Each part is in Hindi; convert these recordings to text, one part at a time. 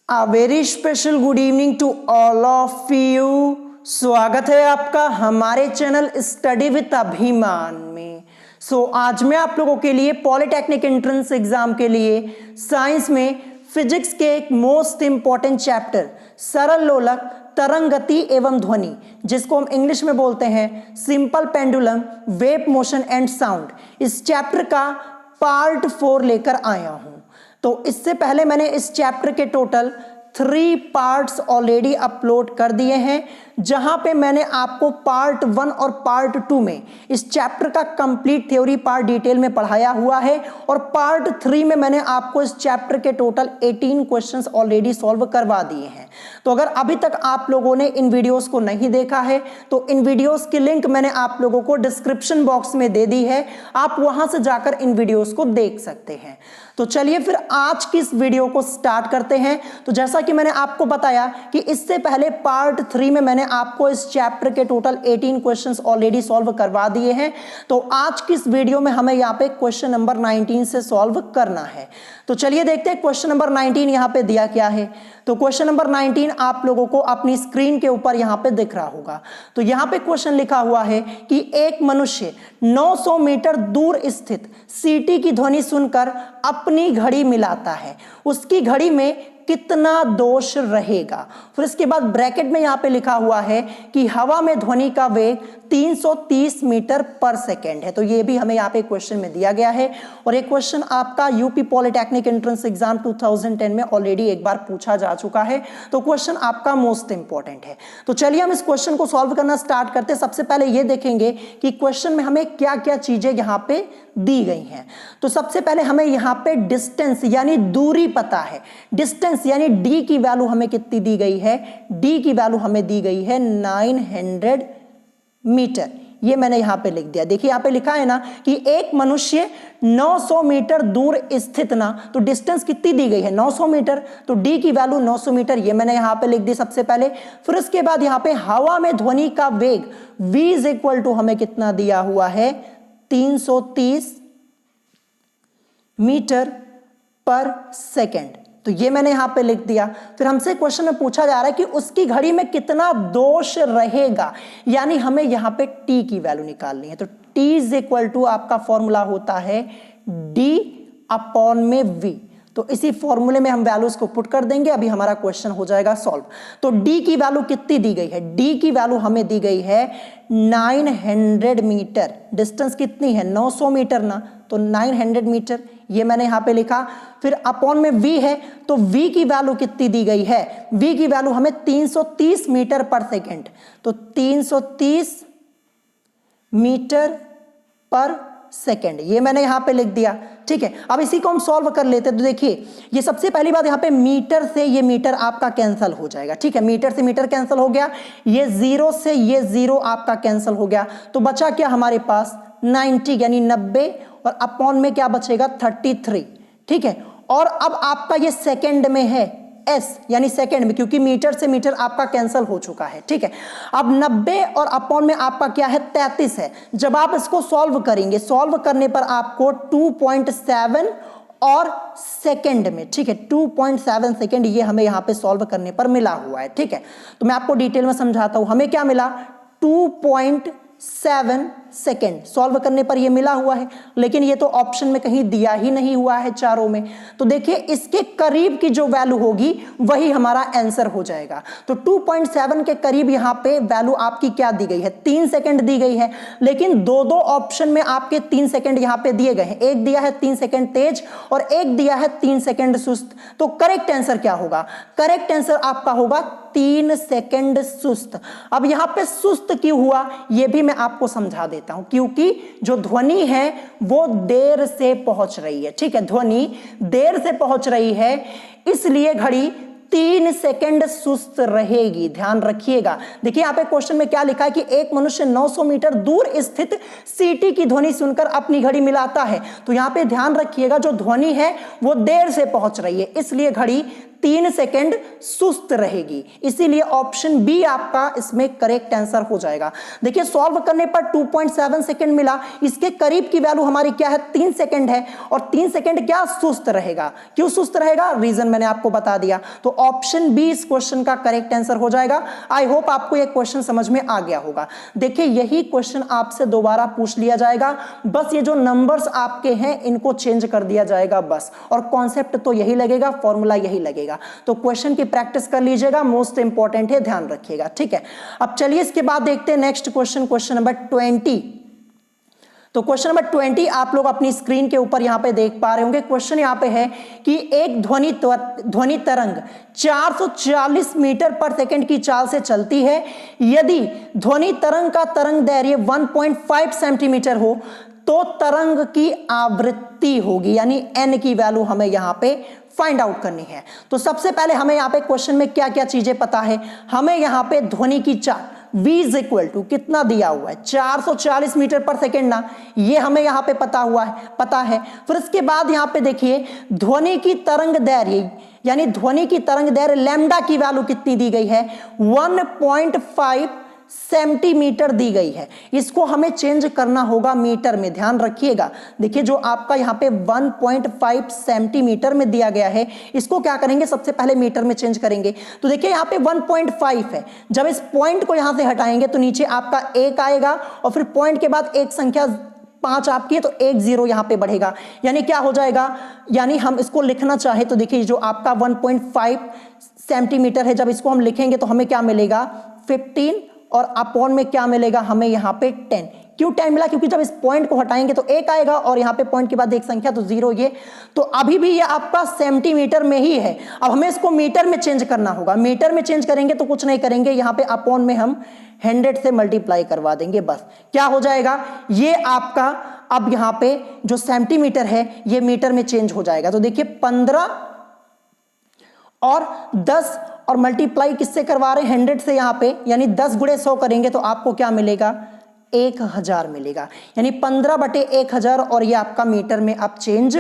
A very special good evening to all of you। स्वागत है आपका हमारे चैनल स्टडी विद अभिमान में। आज मैं आप लोगों के लिए पॉलिटेक्निक एंट्रेंस एग्जाम के लिए साइंस में फिजिक्स के एक मोस्ट इंपॉर्टेंट चैप्टर सरल लोलक तरंग गति एवं ध्वनि, जिसको हम इंग्लिश में बोलते हैं simple pendulum wave motion and sound, इस चैप्टर का पार्ट 4 लेकर आया हूं। तो इससे पहले मैंने इस चैप्टर के टोटल 3 पार्ट्स ऑलरेडी अपलोड कर दिए हैं, जहां पे मैंने आपको पार्ट 1 और पार्ट 2 में इस चैप्टर का कंप्लीट थ्योरी पार्ट डिटेल में पढ़ाया हुआ है, और पार्ट 3 में मैंने आपको इस चैप्टर के टोटल 18 क्वेश्चंस ऑलरेडी सॉल्व करवा दिए हैं। तो अगर अभी तक आप लोगों ने इन वीडियोस को नहीं देखा है तो इन वीडियोस की लिंक मैंने आप लोगों को डिस्क्रिप्शन बॉक्स में दे दी है, आप वहां से जाकर इन वीडियोस को देख सकते हैं। तो चलिए फिर आज की इस वीडियो को स्टार्ट करते हैं। तो जैसा कि मैंने आपको बताया कि इससे पहले पार्ट 3 में मैंने आपको इस चैप्टर के टोटल 18 क्वेश्चंस ऑलरेडी सॉल्व करवा दिए हैं। तो आज की इस वीडियो में हमें यहाँ पे क्वेश्चन नंबर 19 से सॉल्व करना है। तो चलिए देखते हैं क्वेश्चन नंबर 19 यहाँ पे दिया क्या है। तो क्वेश्चन नंबर 19 आप लोगों को अपनी स्क्रीन के ऊपर यहाँ पे दिख रहा होगा। तो यहाँ पे क्वेश्चन लिखा हुआ है कि एक मनुष्य 900 मीटर दूर स्थित सीटी की ध्वनि सुनकर अपनी घड़ी मिलाता है, उसकी घड़ी में कितना दोष रहेगा। फिर इसके बाद ब्रैकेट में यहाँ पे लिखा हुआ है कि हवा में ध्वनि का वेग 330 मीटर पर सेकेंड है। तो ये भी हमें यहाँ पे क्वेश्चन में दिया गया है, और एक क्वेश्चन आपका यूपी पॉलिटेक्निक एंट्रेंस एग्जाम 2010 में ऑलरेडी एक बार पूछा जा चुका है। तो क्वेश्चन आपका मोस्ट इंपॉर्टेंट है। तो चलिए हम इस क्वेश्चन को सॉल्व करना स्टार्ट करते हैं। सबसे पहले ये देखेंगे कि क्वेश्चन में हमें क्या क्या चीजें यहाँ पे दी गई हैं। तो सबसे पहले हमें यहाँ पे डिस्टेंस यानी दूरी पता है। डिस्टेंस यानी डी की वैल्यू हमें कितनी दी गई है? डी की वैल्यू हमें दी गई है 900 मीटर। ये मैंने यहां पे लिख दिया। देखिए यहां पे लिखा है ना कि एक मनुष्य 900 मीटर दूर स्थित ना, तो डिस्टेंस कितनी दी गई है? 900 मीटर। तो डी की वैल्यू 900 मीटर, ये मैंने यहां पे लिख दी सबसे पहले। फिर उसके बाद यहां पे हवा में ध्वनि का वेग v इज इक्वल टू हमें कितना दिया हुआ है? 330 मीटर पर सेकेंड। तो ये मैंने यहां पे लिख दिया। फिर हमसे क्वेश्चन में पूछा जा रहा है कि उसकी घड़ी में कितना दोष रहेगा, यानी हमें यहां पे टी की वैल्यू निकालनी है। तो टी इज इक्वल टू आपका फॉर्मूला होता है डी अपॉन में वी। तो इसी फॉर्मूले में हम वैल्यूज को पुट कर देंगे, अभी हमारा क्वेश्चन हो जाएगा सॉल्व। तो डी की वैल्यू कितनी दी गई है? डी की वैल्यू हमें दी गई है 900 मीटर। डिस्टेंस कितनी है? 900 मीटर ना, तो 900 मीटर ये मैंने यहां पे लिखा। फिर अपॉन में v है, तो v की वैल्यू कितनी दी गई है? v की वैल्यू हमें 330 मीटर पर सेकेंड। तो 330 मीटर पर सेकेंड ये मैंने यहां पे लिख दिया। ठीक है, अब इसी को हम सॉल्व कर लेते हैं। तो देखिए ये सबसे पहली बात, यहां पे मीटर से ये मीटर आपका कैंसिल हो जाएगा। ठीक है, मीटर से मीटर कैंसिल हो गया, ये 0 से ये 0 आपका कैंसिल हो गया। तो बचा क्या हमारे पास? 90 यानी 90, और अपॉन में क्या बचेगा? 33। ठीक है, और अब आपका ये सेकेंड में है s यानी सेकेंड में, क्योंकि मीटर से मीटर आपका कैंसिल हो चुका है। ठीक है, अब 90 और अपॉन में आपका क्या है? 33 है। जब आप इसको सॉल्व करेंगे, सॉल्व करने पर आपको 2.7 और सेकेंड में, ठीक है 2.7 सेकेंड ये हमें यहां पे सॉल्व करने पर मिला हुआ है। ठीक है, तो मैं आपको डिटेल में समझाता हूं। हमें क्या मिला? 2.7 सेकेंड सॉल्व करने पर ये मिला हुआ है, लेकिन ये तो ऑप्शन में कहीं दिया ही नहीं हुआ है चारों में। तो देखिए इसके करीब की जो वैल्यू होगी वही हमारा आंसर हो जाएगा। तो 2.7 के करीब यहाँ पे वैल्यू आपकी क्या दी गई है? 3 सेकेंड दी गई है, लेकिन दो ऑप्शन में आपके 3 सेकेंड यहाँ पे दिए गए हैं। एक दिया है 3 सेकेंड तेज और एक दिया है 3 सेकेंड सुस्त। तो करेक्ट आंसर क्या होगा? करेक्ट आंसर आपका होगा 3 सेकेंड सुस्त। अब यहां पे सुस्त क्यों हुआ ये भी मैं आपको समझा देता हूं, क्योंकि जो ध्वनि है वो देर से पहुंच रही है। ठीक है, ध्वनि देर से पहुंच रही है, इसलिए घड़ी 3 सेकेंड सुस्त रहेगी। ध्यान रखिएगा। देखिए यहाँ पे क्वेश्चन में क्या लिखा है कि एक मनुष्य 900 मीटर दूर स्थित सीटी की ध्वनि सुनकर अपनी घड़ी मिलाता है। तो यहाँ पे ध्यान रखिएगा, जो ध्वनि है वो देर से पहुंच रही है, इसलिए घड़ी 3 सेकेंड सुस्त रहेगी। इसीलिए ऑप्शन बी आपका इसमें करेक्ट आंसर हो जाएगा। देखिए सॉल्व करने पर 2.7 सेकेंड मिला, इसके करीब की वैल्यू हमारी क्या है? 3 सेकेंड है, और 3 सेकेंड क्या सुस्त रहेगा। क्यों सुस्त रहेगा? रीजन मैंने आपको बता दिया। तो ऑप्शन बी इस क्वेश्चन का करेक्ट आंसर हो जाएगा। आई होप आपको यह क्वेश्चन समझ में आ गया होगा। देखिए यही क्वेश्चन आपसे दोबारा पूछ लिया जाएगा, बस ये जो नंबर्स आपके हैं इनको चेंज कर दिया जाएगा बस, और कॉन्सेप्ट तो यही लगेगा, फॉर्मूला यही लगेगा। तो क्वेश्चन की प्रैक्टिस कर लीजिएगा, मोस्ट इंपॉर्टेंट है, ध्यान रखिएगा, ठीक है। अब चलिए इसके बाद देखते हैं नेक्स्ट क्वेश्चन, क्वेश्चन नंबर 20। तो क्वेश्चन नंबर 20 आप लोग अपनी स्क्रीन के ऊपर यहां पे देख पा रहे होंगे। क्वेश्चन यहां पे है कि एक ध्वनि तरंग 440 मीटर पर सेकंड की चाल से चलती है। यदि ध्वनि तरंग का तरंग दैर्घ्य 1.5 सेंटीमीटर हो तो तरंग की आवृत्ति होगी, यानी n की वैल्यू हमें यहां पे फाइंड आउट करनी है। तो सबसे पहले हमें यहां पे क्वेश्चन में क्या क्या चीजें पता है। हमें यहां पे ध्वनि की चाल v इज इक्वल टू कितना दिया हुआ है, 440 मीटर पर सेकेंड ना, ये हमें यहां पे पता है। फिर इसके बाद यहां पे देखिए ध्वनि की तरंग दैर्घ्य, यानी ध्वनि की तरंग दैर्घ्य लैम्डा की वैल्यू कितनी दी गई है, 1.5 सेंटीमीटर दी गई है। इसको हमें चेंज करना होगा मीटर में, ध्यान रखिएगा। देखिए जो आपका यहाँ पे 1.5 सेंटीमीटर में दिया गया है, इसको क्या करेंगे, सबसे पहले मीटर में चेंज करेंगे। तो देखिए यहाँ पे 1.5 है, जब इस पॉइंट को यहाँ से हटाएंगे तो नीचे आपका 1 आएगा, और फिर पॉइंट के बाद एक संख्या 5 आपकी है तो 1 0 यहाँ पे बढ़ेगा, यानी क्या हो जाएगा, यानी हम इसको लिखना चाहे तो देखिए जो आपका 1.5 सेंटीमीटर है, जब इसको हम लिखेंगे तो हमें क्या मिलेगा 15, और अपॉन में क्या मिलेगा हमें यहाँ पे 10। क्यों 10 मिला, क्योंकि जब इस पॉइंट को हटाएंगे तो 1 आएगा, और यहाँ पे पॉइंट के बाद एक संख्या तो 0, ये तो अभी भी ये आपका सेंटीमीटर में ही है। अब हमें इसको मीटर में चेंज करना होगा। मीटर में चेंज करेंगे तो कुछ नहीं करेंगे, यहाँ पे अपॉन में हम 100 से मल्टीप्लाई करवा देंगे, बस क्या हो जाएगा, ये आपका अब यहाँ पे जो सेंटीमीटर है ये मीटर में चेंज हो जाएगा। तो देखिए 15 और 10 और मल्टीप्लाई किससे करवा रहे हैं, 100 से यहाँ पे, यानी 10 गुणे 100 करेंगे तो आपको क्या मिलेगा, 1000 मिलेगा, यानी 15/1000, और ये आपका मीटर में अब चेंज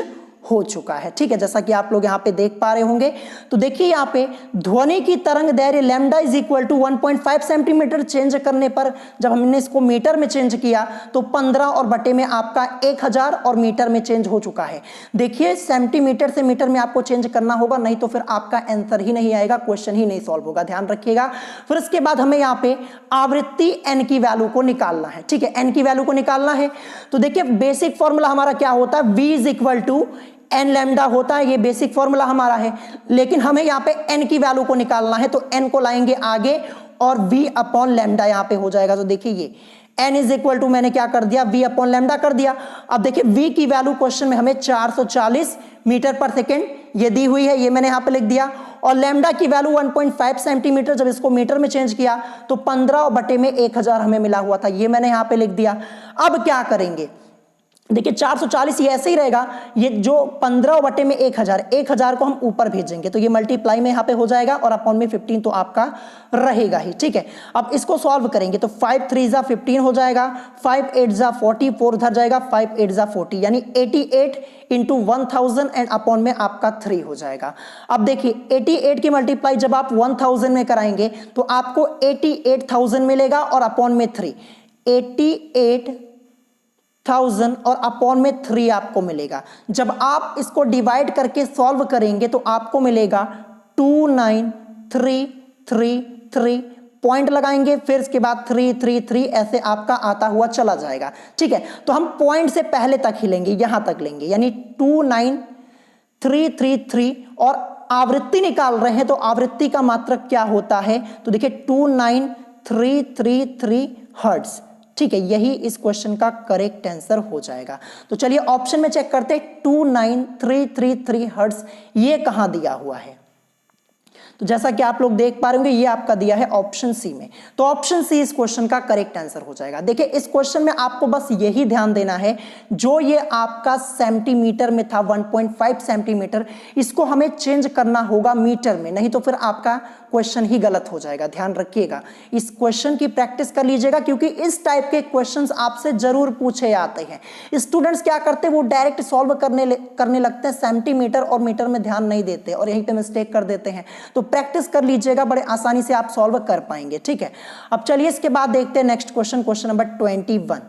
हो चुका है, ठीक है, जैसा कि आप लोग यहाँ पे देख पा रहे होंगे। तो देखिए यहाँ पे ध्वनि की तरंग दैर्घ्य lambda is equal to 1.5 centimetre change करने पर, जब हमने इसको मीटर में चेंज किया तो 15 और बटे में आपका 1000 और मीटर में चेंज हो चुका है। देखिए सेंटीमीटर से मीटर में आपको चेंज करना होगा, नहीं तो फिर आपका आंसर ही नहीं आएगा, क्वेश्चन ही नहीं सॉल्व होगा, ध्यान रखिएगा। फिर इसके बाद हमें यहाँ पे आवृत्ति n की वैल्यू को निकालना है, ठीक है, n की वैल्यू को निकालना है। तो देखिए बेसिक फॉर्मूला हमारा क्या होता है, v is equal to n lambda होता है, ये बेसिक फॉर्मूला हमारा है। लेकिन हमें यहाँ पे n की वैल्यू को निकालना है, तो n को लाएंगे आगे और v अपॉन लैम्डा यहाँ पे हो जाएगा। तो देखिए ये n इज इक्वल टू मैंने क्या कर दिया, v अपॉन लैम्डा कर दिया। अब देखिए v की वैल्यू क्वेश्चन में हमें 440 मीटर पर सेकेंड ये दी हुई है, ये मैंने यहाँ पे लिख दिया, और लैम्डा की वैल्यू 1.5 सेंटीमीटर, जब इसको मीटर में चेंज किया तो 15 और बटे में 1000 हमें मिला हुआ था, ये मैंने यहाँ पे लिख दिया। अब क्या करेंगे, देखिए 440 ये ऐसे ही रहेगा, ये जो 15 बटे में 1000 को हम ऊपर भेजेंगे तो ये मल्टीप्लाई में यहाँ पे हो जाएगा, और अपॉन में 15 तो आपका रहेगा ही, ठीक है। अब इसको सॉल्व करेंगे तो 5 3 जा 15 हो जाएगा, 5 8 जा 40, 4 उधर जाएगा, 5 8 जा 40, यानी 88 इंटू 1000 एंड अपॉन में आपका 3 हो जाएगा। अब देखिए 88 की मल्टीप्लाई जब आप 1000 में कराएंगे तो आपको 88,000 मिलेगा, और अपॉन में 3, 88,000 और अपॉन में 3 आपको मिलेगा। जब आप इसको डिवाइड करके सॉल्व करेंगे तो आपको मिलेगा 29333, पॉइंट लगाएंगे, फिर इसके बाद 333, ऐसे आपका आता हुआ चला जाएगा, ठीक है। तो हम पॉइंट से पहले तक ही लेंगे, यहां तक लेंगे, यानी 29333, और आवृत्ति निकाल रहे हैं तो आवृत्ति का मात्रक क्या होता है, तो देखिए 29333 हर्ट्ज, ठीक है, यही इस क्वेश्चन का करेक्ट आंसर हो जाएगा। तो चलिए ऑप्शन में चेक करते हैं, 29333 हर्ट्ज ये कहां दिया हुआ है। तो जैसा कि आप लोग देख पा रहे होंगे ये आपका दिया है ऑप्शन सी में, तो ऑप्शन सी इस क्वेश्चन का करेक्ट आंसर हो जाएगा। देखिए इस क्वेश्चन में आपको बस यही ध्यान देना है, जो ये आपका सेंटीमीटर में था 1.5 सेंटीमीटर, इसको हमें चेंज करना होगा मीटर में, नहीं तो फिर आपका क्वेश्चन ही गलत हो जाएगा, ध्यान रखिएगा। इस क्वेश्चन की प्रैक्टिस कर लीजिएगा, क्योंकि इस टाइप के क्वेश्चंस आपसे जरूर पूछे जाते हैं। स्टूडेंट्स क्या करते हैं, वो डायरेक्ट सॉल्व करने लगते हैं, सेंटीमीटर और मीटर में ध्यान नहीं देते और यहीं पे मिस्टेक कर देते हैं। तो प्रैक्टिस कर लीजिएगा, बड़े आसानी से आप सॉल्व कर पाएंगे, ठीक है। अब चलिए इसके बाद देखते हैं next question, question number 21।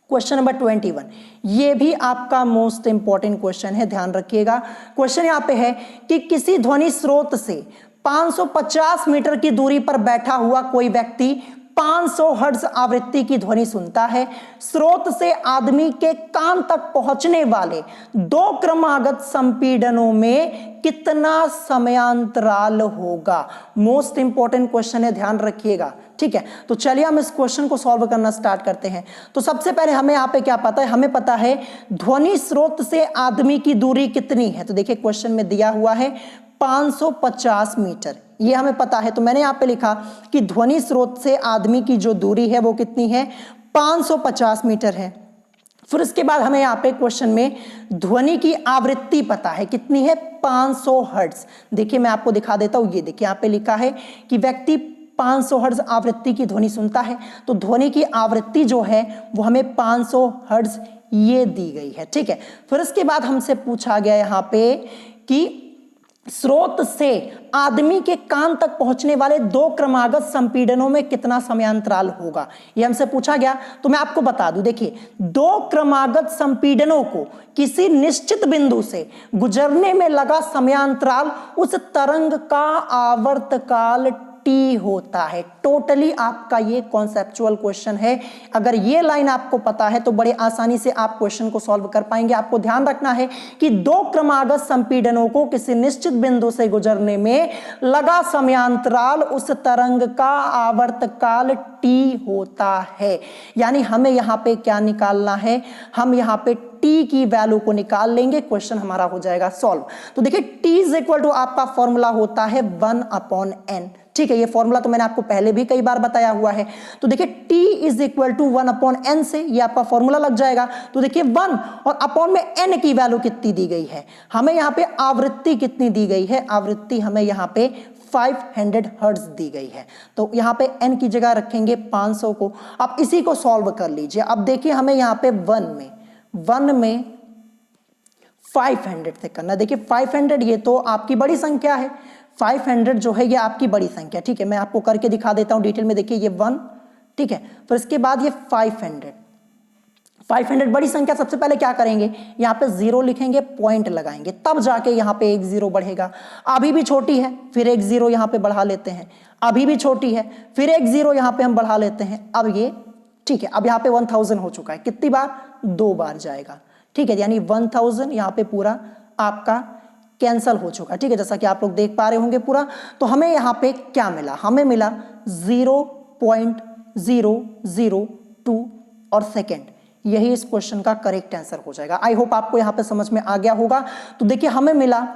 Question number 21, ये भी आपका मोस्ट इंपॉर्टेंट क्वेश्चन है, ध्यान रखिएगा। क्वेश्चन यहाँ पे है कि किसी ध्वनि स्रोत से 550 मीटर की दूरी पर बैठा हुआ कोई व्यक्ति 500 हर्ट्ज आवृत्ति की ध्वनि सुनता है। स्रोत से आदमी के कान तक पहुंचने वाले दो क्रमागत संपीड़नों में कितना समयांतराल होगा? मोस्ट इंपॉर्टेंट क्वेश्चन है, ध्यान रखिएगा। ठीक है, तो चलिए हम इस क्वेश्चन को सॉल्व करना स्टार्ट करते हैं। तो सबसे पहले हमें यहाँ पे क्या पता है? हमें पता है ध्वनि स्रोत से आदमी की दूरी कितनी है। तो देखिए क्वेश्चन में दिया हुआ है 550 मीटर, ये हमें पता है। तो मैंने यहाँ पे लिखा कि ध्वनि स्रोत से आदमी की जो दूरी है वो कितनी है? 550 मीटर है। फिर उसके बाद हमें यहाँ पे क्वेश्चन में ध्वनि की आवृत्ति पता है, कितनी है? 500 हर्ट्ज। देखिए मैं आपको दिखा देता हूँ, ये देखिए यहाँ पे लिखा है कि व्यक्ति 500 हर्ट्ज आवृत्ति की ध्वनि सुनता है। तो ध्वनि की आवृत्ति जो है वो हमें 500 हर्ट्ज ये दी गई है। ठीक है, फिर उसके बाद हमसे पूछा गया यहाँ पे कि स्रोत से आदमी के कान तक पहुंचने वाले दो क्रमागत संपीड़नों में कितना समयांतराल होगा, ये हमसे पूछा गया। तो मैं आपको बता दूं, देखिए दो क्रमागत संपीड़नों को किसी निश्चित बिंदु से गुजरने में लगा समयांतराल उस तरंग का आवर्तकाल टी होता है। टोटली आपका ये कॉन्सेप्चुअल क्वेश्चन है। अगर ये लाइन आपको पता है तो बड़े आसानी से आप क्वेश्चन को सॉल्व कर पाएंगे। आपको ध्यान रखना है कि दो क्रमागत संपीड़नों को किसी निश्चित बिंदु से गुजरने में लगा समयांतराल उस तरंग का आवर्तकाल टी होता है। यानी हमें यहाँ पे क्या निकालना है? हम यहाँ पे टी की वैल्यू को निकाल लेंगे, क्वेश्चन हमारा हो जाएगा सॉल्व। तो देखिए टी इज इक्वल टू आपका फॉर्मूला होता है 1/n। ठीक है, ये फॉर्मूला तो मैंने आपको पहले भी कई बार बताया हुआ है। तो देखिए t is equal to 1/n से ये आपका फॉर्मूला लग जाएगा। तो देखिए 1 और अपॉन में n की वैल्यू कितनी दी गई है? हमें यहाँ पे आवृत्ति कितनी दी गई है? आवृत्ति हमें यहाँ पे 500 हर्ट्ज दी गई है। तो यहाँ पे n की जगह रखेंगे 500 को। अब इसी को सॉल्व कर लीजिए। अब देखिए हमें यहाँ पे 1 में 500 से करना। देखिए 500 ये तो आपकी बड़ी संख्या है, 500 जो है ये आपकी बड़ी संख्या। ठीक है, मैं आपको करके दिखा देता हूं डिटेल में। देखिए ये 1, ठीक है, फिर इसके बाद ये 500 बड़ी संख्या। सबसे पहले क्या करेंगे? यहाँ पे 0 लिखेंगे, पॉइंट लगाएंगे, तब जाके यहाँ पे एक 0 बढ़ेगा। अभी भी छोटी है, फिर एक 0 यहाँ पे बढ़ा लेते हैं। अभी भी छोटी है, फिर एक 0 यहाँ पे हम बढ़ा लेते हैं। अब ये ठीक है, अब यहाँ पे 1000 हो चुका है। कितनी बार? 2 बार जाएगा। ठीक है, यानी 1000 यहाँ पे पूरा आपका कैंसल हो चुका है। ठीक है, जैसा कि आप लोग देख पा रहे होंगे पूरा। तो हमें यहाँ पे क्या मिला? हमें मिला 0.002 और सेकेंड। यही इस क्वेश्चन का करेक्ट आंसर हो जाएगा। आई होप आपको यहाँ पे समझ में आ गया होगा। तो देखिए हमें मिला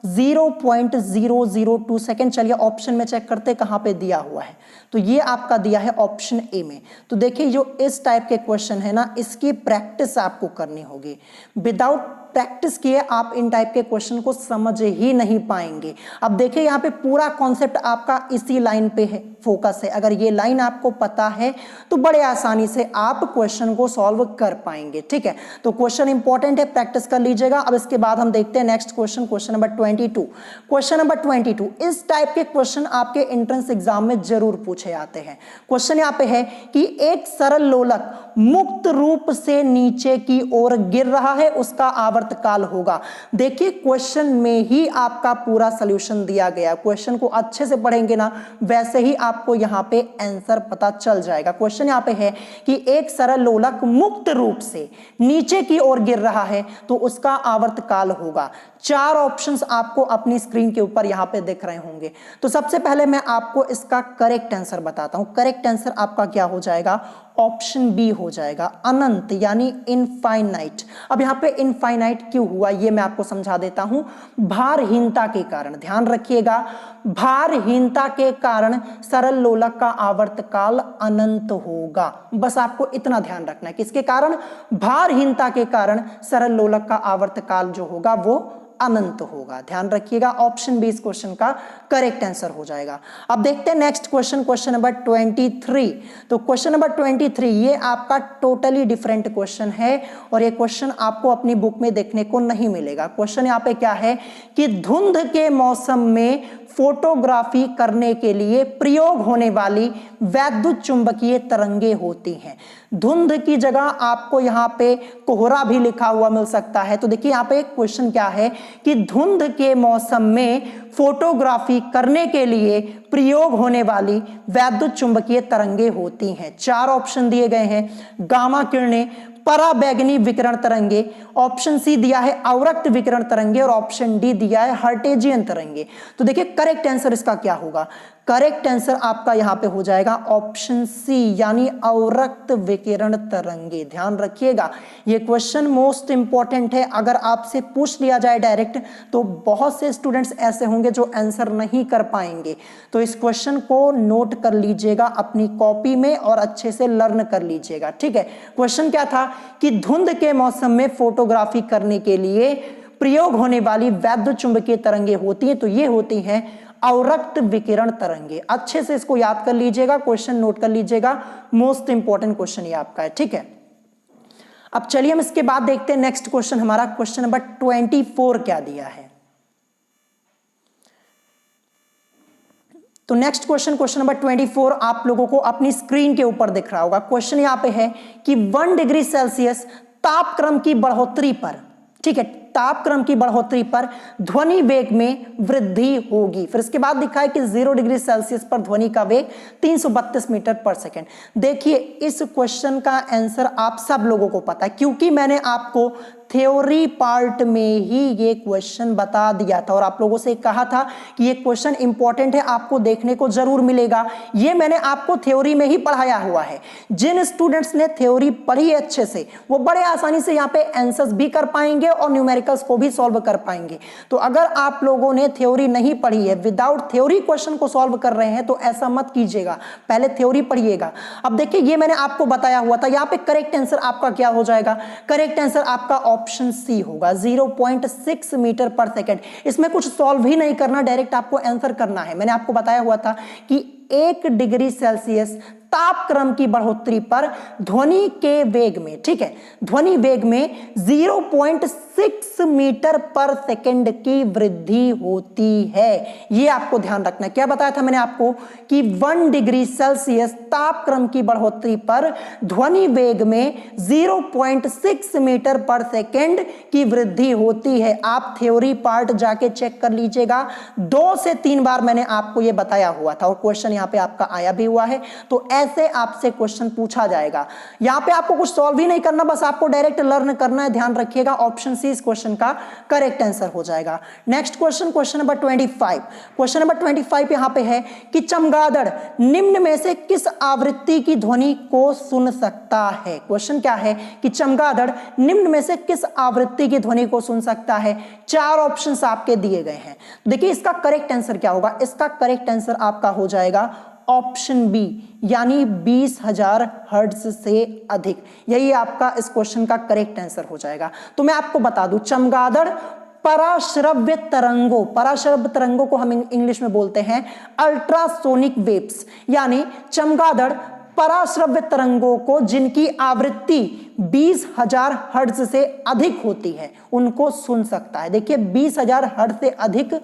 0.002 सेकेंड। चलिए ऑप्शन में चेक करते कहाँ पे दिया हुआ है। तो ये आपका दिया है ऑप्शन ए में। तो देखिए जो इस टाइप के क्वेश्चन है ना, इसकी प्रैक्टिस आपको करनी होगी। विदाउट प्रैक्टिस किए आप इन टाइप के क्वेश्चन को समझ ही नहीं पाएंगे। अब देखिए यहाँ पे पूरा कॉन्सेप्ट आपका इसी लाइन पे है, फोकस है। अगर ये लाइन आपको पता है तो बड़े आसानी से आप क्वेश्चन को सॉल्व कर पाएंगे। ठीक है, तो क्वेश्चन इंपॉर्टेंट है, प्रैक्टिस कर लीजिएगा। अब इसके बाद हम देखते हैं next question, question number 22। Question number 22, इस टाइप के क्वेश्चन आपके एंट्रेंस एग्जाम में जरूर पूछे जाते हैं। क्वेश्चन यहाँ पे है कि एक सरल लोलक मुक्त रूप से नीचे की ओर गिर रहा है, उसका आवर्तकाल होगा। देखिए क्वेश्चन में ही आपका पूरा सॉल्यूशन दिया गया। क्वेश्चन को अच्छे से पढ़ेंगे ना, वैसे ही आपको यहाँ पे आंसर पता चल जाएगा। क्वेश्चन यहाँ पे है कि एक सरल लोलक मुक्त रूप से नीचे की ओर गिर रहा है तो उसका आवर्तकाल होगा। 4 ऑप्शंस आपको अपनी स्क्रीन के ऊपर यहाँ पे दिख रहे होंगे। तो सबसे पहले मैं आपको इसका करेक्ट आंसर बताता हूं। करेक्ट आंसर आपका क्या हो जाएगा? ऑप्शन बी हो जाएगा, अनंत यानी इनफाइनाइट। अब यहाँ पे इनफाइनाइट क्यों हुआ ये मैं आपको समझा देता हूं। भारहीनता के कारण, ध्यान रखिएगा, भारहीनता के कारण सरल लोलक का आवर्तकाल अनंत होगा। बस आपको इतना ध्यान रखना है, किसके कारण? भारहीनता के कारण सरल लोलक का आवर्तकाल जो होगा वो अनंत होगा। ध्यान रखिएगा, ऑप्शन बी इस क्वेश्चन का करेक्ट आंसर हो जाएगा। अब देखते हैं नेक्स्ट क्वेश्चन, क्वेश्चन नंबर 23। तो क्वेश्चन नंबर 23 ये आपका टोटली डिफरेंट क्वेश्चन है और ये क्वेश्चन आपको अपनी बुक में देखने को नहीं मिलेगा। क्वेश्चन यहाँ पे क्या है कि धुंध के मौसम में फोटोग्राफी करने के लिए प्रयोग होने वाली वैद्युत चुंबकीय तरंगे होती हैं। धुंध की जगह आपको यहाँ पे कोहरा भी लिखा हुआ मिल सकता है। तो देखिए यहाँ पे एक क्वेश्चन क्या है कि धुंध के मौसम में फोटोग्राफी करने के लिए प्रयोग होने वाली वैद्युत चुंबकीय तरंगे होती हैं। 4 ऑप्शन दिए गए हैं, गामा किरणें, पराबैंगनी विकिरण तरंगे, ऑप्शन सी दिया है अवरक्त विकिरण तरंगे और ऑप्शन डी दिया है हर्टेजियन तरंगे। तो देखिए करेक्ट आंसर इसका क्या होगा, करेक्ट आंसर आपका यहां पे हो जाएगा ऑप्शन सी यानी अवरक्त विकिरण तरंगे। ध्यान रखिएगा ये क्वेश्चन मोस्ट इंपॉर्टेंट है, अगर आपसे पूछ लिया जाए डायरेक्ट तो बहुत से स्टूडेंट्स ऐसे होंगे जो आंसर नहीं कर पाएंगे। तो इस क्वेश्चन को नोट कर लीजिएगा अपनी कॉपी में और अच्छे से लर्न कर लीजिएगा, ठीक है। क्वेश्चन क्या था कि धुंध के मौसम में फोटोग्राफी करने के लिए प्रयोग होने वाली वैद्युत चुंबकीय तरंगे होती हैं, तो ये होती हैं अवरक्त विकिरण तरंगे। अच्छे से इसको याद कर लीजिएगा, क्वेश्चन नोट कर लीजिएगा, मोस्ट इंपॉर्टेंट क्वेश्चन ये आपका है, ठीक है। अब चलिए हम इसके बाद देखते हैं नेक्स्ट क्वेश्चन, हमारा क्वेश्चन नंबर 24 क्या दिया है। तो नेक्स्ट क्वेश्चन, क्वेश्चन नंबर 24 आप लोगों को अपनी स्क्रीन के ऊपर दिख रहा होगा। क्वेश्चन यहां पे है कि 1 डिग्री सेल्सियस तापक्रम की बढ़ोतरी पर, ठीक है, तापक्रम की बढ़ोतरी पर ध्वनि वेग में वृद्धि होगी। फिर इसके बाद लिखा है कि 0 डिग्री सेल्सियस पर ध्वनि का वेग 332 मीटर पर सेकेंड। देखिए इस क्वेश्चन का आंसर आप सब लोगों को पता है, क्योंकि मैंने आपको थ्योरी पार्ट में ही ये क्वेश्चन बता दिया था और आप लोगों से कहा था कि ये क्वेश्चन इंपॉर्टेंट है, आपको देखने को जरूर मिलेगा। ये मैंने आपको थ्योरी में ही पढ़ाया हुआ है। जिन स्टूडेंट्स ने थ्योरी पढ़ी है अच्छे से, वो बड़े आसानी से यहाँ पे आंसर्स भी कर पाएंगे और न्यूमेरिकल्स को भी सॉल्व कर पाएंगे। तो अगर आप लोगों ने थ्योरी नहीं पढ़ी है, विदाउट थ्योरी क्वेश्चन को सॉल्व कर रहे हैं, तो ऐसा मत कीजिएगा, पहले थ्योरी पढ़िएगा। अब देखिए ये मैंने आपको बताया हुआ था, यहाँ पे करेक्ट आंसर आपका क्या हो जाएगा, करेक्ट आंसर आपका ऑप्शन सी होगा 0.6 मीटर पर सेकेंड। इसमें कुछ सॉल्व ही नहीं करना, डायरेक्ट आपको आंसर करना है। मैंने आपको बताया हुआ था कि 1 डिग्री सेल्सियस तापक्रम की बढ़ोतरी पर ध्वनि के वेग में, ठीक है, ध्वनि वेग में 0.6 मीटर पर सेकेंड की वृद्धि होती है। यह आपको ध्यान रखना है। क्या बताया था मैंने आपको कि 1 डिग्री सेल्सियस तापक्रम की बढ़ोतरी पर ध्वनि वेग में 0.6 मीटर पर सेकेंड की वृद्धि होती है। आप थ्योरी पार्ट जाके चेक कर लीजिएगा, 2 से 3 बार मैंने आपको यह बताया हुआ था और क्वेश्चन यहां पे आपका आया भी हुआ है। तो ऐसे आपसे क्वेश्चन पूछा जाएगा, यहां पे आपको कुछ सॉल्व ही नहीं करना, बस आपको डायरेक्ट लर्न करना है। ध्यान रखिएगा ऑप्शन सी इस क्वेश्चन का करेक्ट आंसर हो जाएगा। Next question, question number 25। Question number 25 यहां पे है कि चमगादड़ निम्न में से किस आवृत्ति की ध्वनि को सुन सकता है। क्वेश्चन क्या है कि चमगादड़ निम्न में से किस आवृत्ति की ध्वनि को सुन सकता है। 4 ऑप्शंस आपके दिए गए हैं। देखिए इसका करेक्ट आंसर क्या होगा, इसका करेक्ट आंसर आपका हो जाएगा ऑप्शन बी यानी 20,000 हर्ट्ज से अधिक। यही आपका इस क्वेश्चन का करेक्ट आंसर हो जाएगा। तो मैं आपको बता दूं, चमगादड़ पराश्रव्य तरंगों, पराश्रव्य तरंगों को हम इंग्लिश में बोलते हैं अल्ट्रासोनिक वेव्स, यानी चमगादड़ पराश्रव्य तरंगों को जिनकी आवृत्ति 20,000 हर्ट्ज से अधिक होती है उनको सुन सकता है। देखिए 20,000 हर्ट्ज से अधिक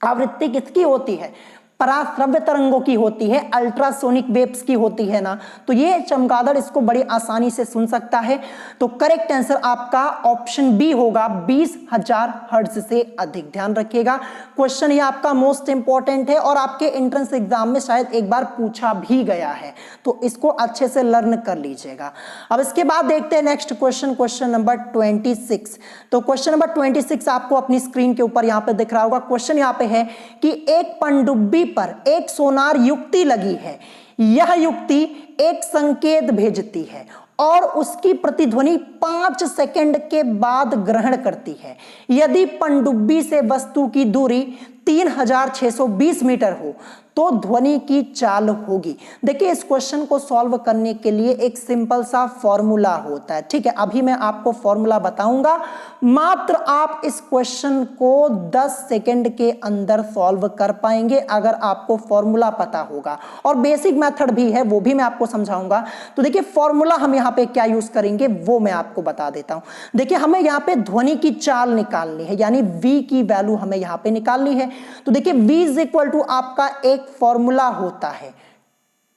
आवृत्ति किसकी होती है, पराश्रव्य तरंगों की होती है, अल्ट्रासोनिक वेव्स की होती है ना। तो ये चमगादड़ इसको बड़ी आसानी से सुन सकता है। तो करेक्ट आंसर आपका ऑप्शन बी होगा 20,000 हर्ट्ज से अधिक। ध्यान रखिएगा क्वेश्चन ये आपका मोस्ट इंपॉर्टेंट है और आपके एंट्रेंस एग्जाम में शायद एक बार पूछा भी गया है, तो इसको अच्छे से लर्न कर लीजिएगा। अब इसके बाद देखते हैं नेक्स्ट क्वेश्चन, क्वेश्चन नंबर 26। तो क्वेश्चन नंबर 26 आपको अपनी स्क्रीन के ऊपर यहां पे दिख रहा होगा। क्वेश्चन यहां पे है कि एक पनडुब्बी पर एक सोनार युक्ति लगी है, यह युक्ति एक संकेत भेजती है और उसकी प्रतिध्वनि 5 सेकंड के बाद ग्रहण करती है। यदि पनडुब्बी से वस्तु की दूरी 3620 मीटर हो तो ध्वनि की चाल होगी। देखिए इस क्वेश्चन को सॉल्व करने के लिए एक सिंपल सा फॉर्मूला होता है, ठीक है। अभी मैं आपको फॉर्मूला बताऊंगा, मात्र आप इस क्वेश्चन को 10 सेकंड के अंदर सॉल्व कर पाएंगे अगर आपको फॉर्मूला पता होगा, और बेसिक मेथड भी है वो भी मैं आपको समझाऊंगा। तो देखिए फॉर्मूला हम यहाँ पे क्या यूज करेंगे वो मैं आपको बता देता हूं। देखिए हमें यहाँ पे ध्वनि की चाल निकालनी है, यानी v की वैल्यू हमें यहाँ पे निकालनी है। तो देखिए v इज इक्वल टू आपका एक फॉर्मूला होता है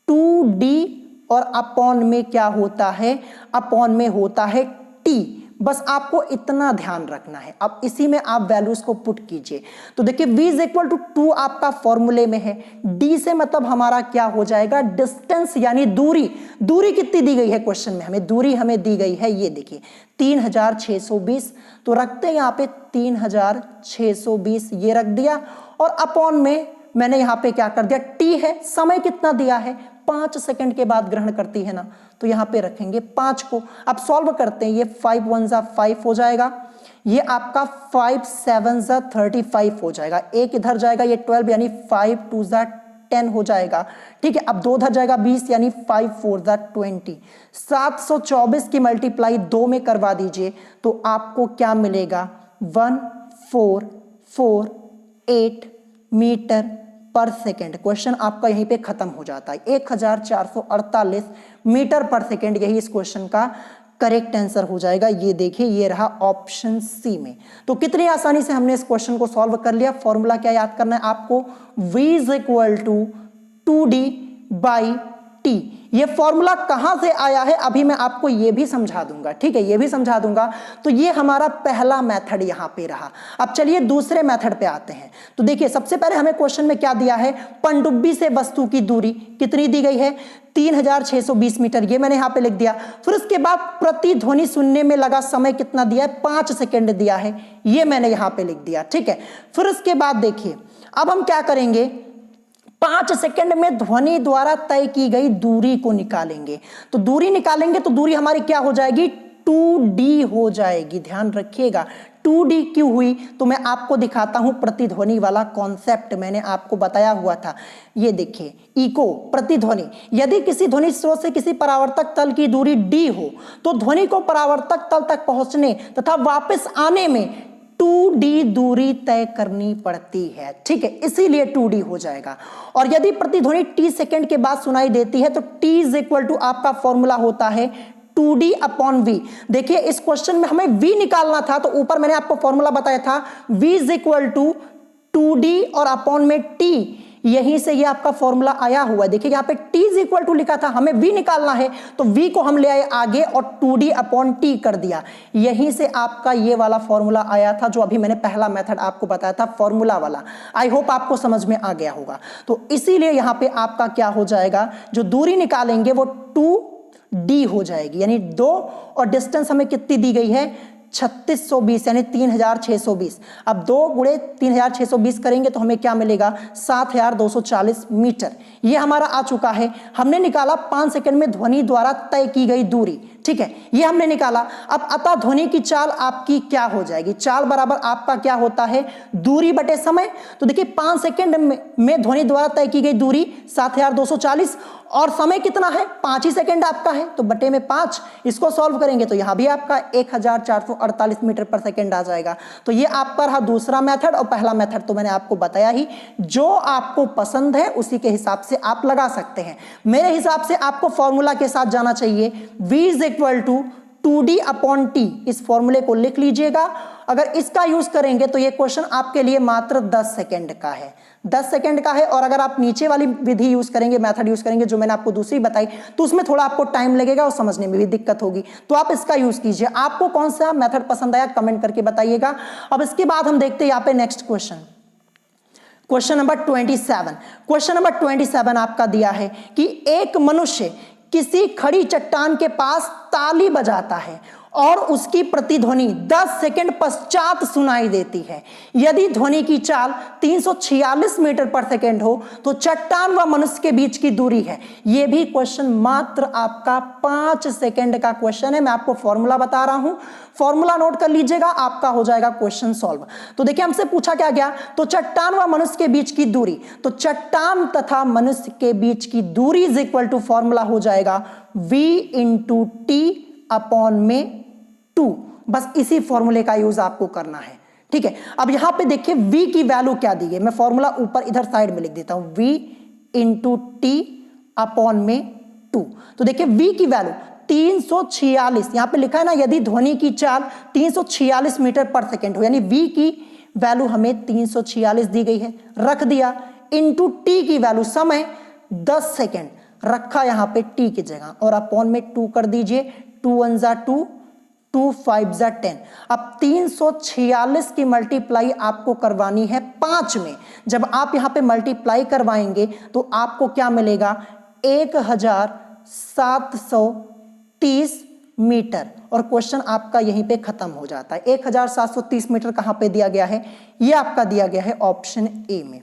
2d और अपॉन में क्या होता है, अपॉन में होता है टी। बस आपको इतना ध्यान रखना है। अब इसी में आप वैल्यूज को पुट कीजिए। तो देखिए v इज इक्वल टू 2 आपका फॉर्मूले में है। d से मतलब हमारा क्या हो जाएगा, डिस्टेंस यानी दूरी। दूरी कितनी दी गई है क्वेश्चन में, हमें दूरी हमें दी गई है, ये देखिए 3620। तो रखते हैं यहाँ पे 3620, ये रख दिया। और अपॉन में मैंने यहाँ पे क्या कर दिया, t है, समय कितना दिया है, 5 सेकंड के बाद ग्रहण करती है ना, तो यहाँ पे रखेंगे 5 को। अब सॉल्व करते हैं, ये 5 1 जा 5 हो जाएगा, ये आपका 5 7 जा 35 हो जाएगा, एक इधर जाएगा ये 12 यानी 5 2 जा 10 हो जाएगा। ठीक है, अब 2 इधर जाएगा 20 यानी 5 4 जा 20। 724 की मल्टीप्लाई 2 में करवा दीजिए तो आपको क्या मिलेगा, 1448 मीटर पर सेकेंड। क्वेश्चन आपका यहीं पे खत्म हो जाता है। 1448 मीटर पर सेकेंड, यही इस क्वेश्चन का करेक्ट आंसर हो जाएगा। ये देखिए, ये रहा ऑप्शन सी में। तो कितनी आसानी से हमने इस क्वेश्चन को सॉल्व कर लिया। फॉर्मूला क्या याद करना है आपको, v is equal to 2d by t. ये फॉर्मूला कहां से आया है अभी मैं आपको ये भी समझा दूंगा, ठीक है, ये भी समझा दूंगा। तो ये हमारा पहला मेथड यहां पे रहा। अब चलिए दूसरे मेथड पे आते हैं। तो देखिए सबसे पहले हमें क्वेश्चन में क्या दिया है, पनडुब्बी से वस्तु की दूरी कितनी दी गई है, 3620 मीटर, ये मैंने यहां पे लिख दिया। फिर उसके बाद प्रतिध्वनि सुनने में लगा समय कितना दिया है, 5 सेकेंड दिया है, ये मैंने यहां पे लिख दिया। ठीक है, फिर उसके बाद देखिए अब हम क्या करेंगे, 5 सेकंड में ध्वनि द्वारा तय की गई दूरी को निकालेंगे। तो दूरी निकालेंगे तो दूरी हमारी क्या हो जाएगी, 2d हो जाएगी। ध्यान रखिएगा 2d क्यों हुई, तो मैं आपको दिखाता हूं प्रतिध्वनि वाला कॉन्सेप्ट, मैंने आपको बताया हुआ था। ये देखिए इको प्रतिध्वनि, यदि किसी ध्वनि स्रोत से किसी परावर्तक तल की दूरी d हो तो ध्वनि को परावर्तक तल तक पहुंचने तथा वापस आने में 2d दूरी तय करनी पड़ती है। ठीक है, इसीलिए 2d हो जाएगा। और यदि प्रतिध्वनि t सेकंड के बाद सुनाई देती है तो t इज इक्वल टू आपका फॉर्मूला होता है 2d अपॉन v। देखिए इस क्वेश्चन में हमें v निकालना था, तो ऊपर मैंने आपको फॉर्मूला बताया था v is equal to 2d और अपॉन में t, यहीं से ये आपका फॉर्मूला आया हुआ है। देखिए यहाँ पे t इज इक्वल टू लिखा था, हमें v निकालना है तो v को हम ले आए आगे और 2d अपॉन t कर दिया। यहीं से आपका ये वाला फॉर्मूला आया था जो अभी मैंने पहला मेथड आपको बताया था फॉर्मूला वाला। आई होप आपको समझ में आ गया होगा। तो इसीलिए यहाँ पे आपका क्या हो जाएगा, जो दूरी निकालेंगे वो 2d हो जाएगी, यानी 2 और डिस्टेंस हमें कितनी दी गई है, 3620 यानी 3620। अब 2 गुणे 3620 करेंगे तो हमें क्या मिलेगा, 7240 मीटर। ये हमारा आ चुका है। हमने निकाला 5 सेकंड में ध्वनि द्वारा तय की गई दूरी। ठीक है, ये हमने निकाला। अब अतः ध्वनि की चाल आपकी क्या हो जाएगी, चाल बराबर आपका क्या होता है, दूरी बटे समय। तो देखिए 5 सेकंड में ध्वनि द्वारा तय की गई दूरी 7240 और समय कितना है, 5 ही सेकंड आपका है, तो बटे में 5। इसको सॉल्व करेंगे तो यहां भी आपका 1448 मीटर पर सेकंड आ जाएगा। तो ये आपका रहा दूसरा मेथड, और पहला मेथड तो मैंने आपको बताया ही। जो आपको पसंद है उसी के हिसाब से आप लगा सकते हैं। मेरे हिसाब से आपको फॉर्मूला के साथ जाना चाहिए, v is equal to 2d upon t। इस फॉर्मूले को लिख लीजिएगा। अगर इसका यूज करेंगे तो ये क्वेश्चन आपके लिए मात्र 10 सेकंड का है, 10 सेकंड का है। और अगर आप नीचे वाली विधि यूज करेंगे, मेथड यूज करेंगे जो मैंने आपको दूसरी बताई, तो उसमें थोड़ा आपको टाइम लगेगा और समझने में भी दिक्कत होगी। तो आप इसका यूज कीजिए। आपको कौन सा मेथड पसंद आया कमेंट करके बताइएगा। अब इसके बाद हम देखते हैं यहाँ पे next question, question number 27। Question number 27 आपका दिया है कि एक मनुष्य किसी खड़ी चट्टान के पास ताली बजाता है और उसकी प्रतिध्वनि 10 सेकंड पश्चात सुनाई देती है। यदि ध्वनि की चाल 346 मीटर पर सेकंड हो तो चट्टान व मनुष्य के बीच की दूरी है। यह भी क्वेश्चन मात्र आपका 5 सेकंड का क्वेश्चन है। मैं आपको फॉर्मूला बता रहा हूं, फॉर्मूला नोट कर लीजिएगा, आपका हो जाएगा क्वेश्चन सॉल्व। तो देखिए हमसे पूछा क्या गया, तो चट्टान व मनुष्य के बीच की दूरी, तो चट्टान तथा मनुष्य के बीच की दूरी इज इक्वल टू फॉर्मूला हो जाएगा v इंटू टी अपॉन में 2। बस इसी फॉर्मूले का यूज आपको करना है। ठीक है, अब यहां पे देखिए v की वैल्यू क्या दी है, मैं फॉर्मूला ऊपर इधर साइड में लिख देता हूं, v इंटू टी अपॉन में 2। तो देखिए v की वैल्यू 346, यहां पे लिखा है ना, यदि ध्वनि की चाल 346 मीटर पर सेकेंड हो, यानी v की वैल्यू हमें 346 दी गई है, रख दिया, इंटू टी की वैल्यू समय 10 सेकेंड रखा यहाँ पे टी की जगह और अपॉन में 2 कर दीजिए, 2 1 जा 2, 2 5 जा 10। अब 346 की मल्टीप्लाई आपको करवानी है 5 में। जब आप यहाँ पे मल्टीप्लाई करवाएंगे तो आपको क्या मिलेगा, 1730 मीटर, और क्वेश्चन आपका यहीं पे खत्म हो जाता है। 1730 मीटर कहां पे दिया गया है, ये आपका दिया गया है ऑप्शन ए में।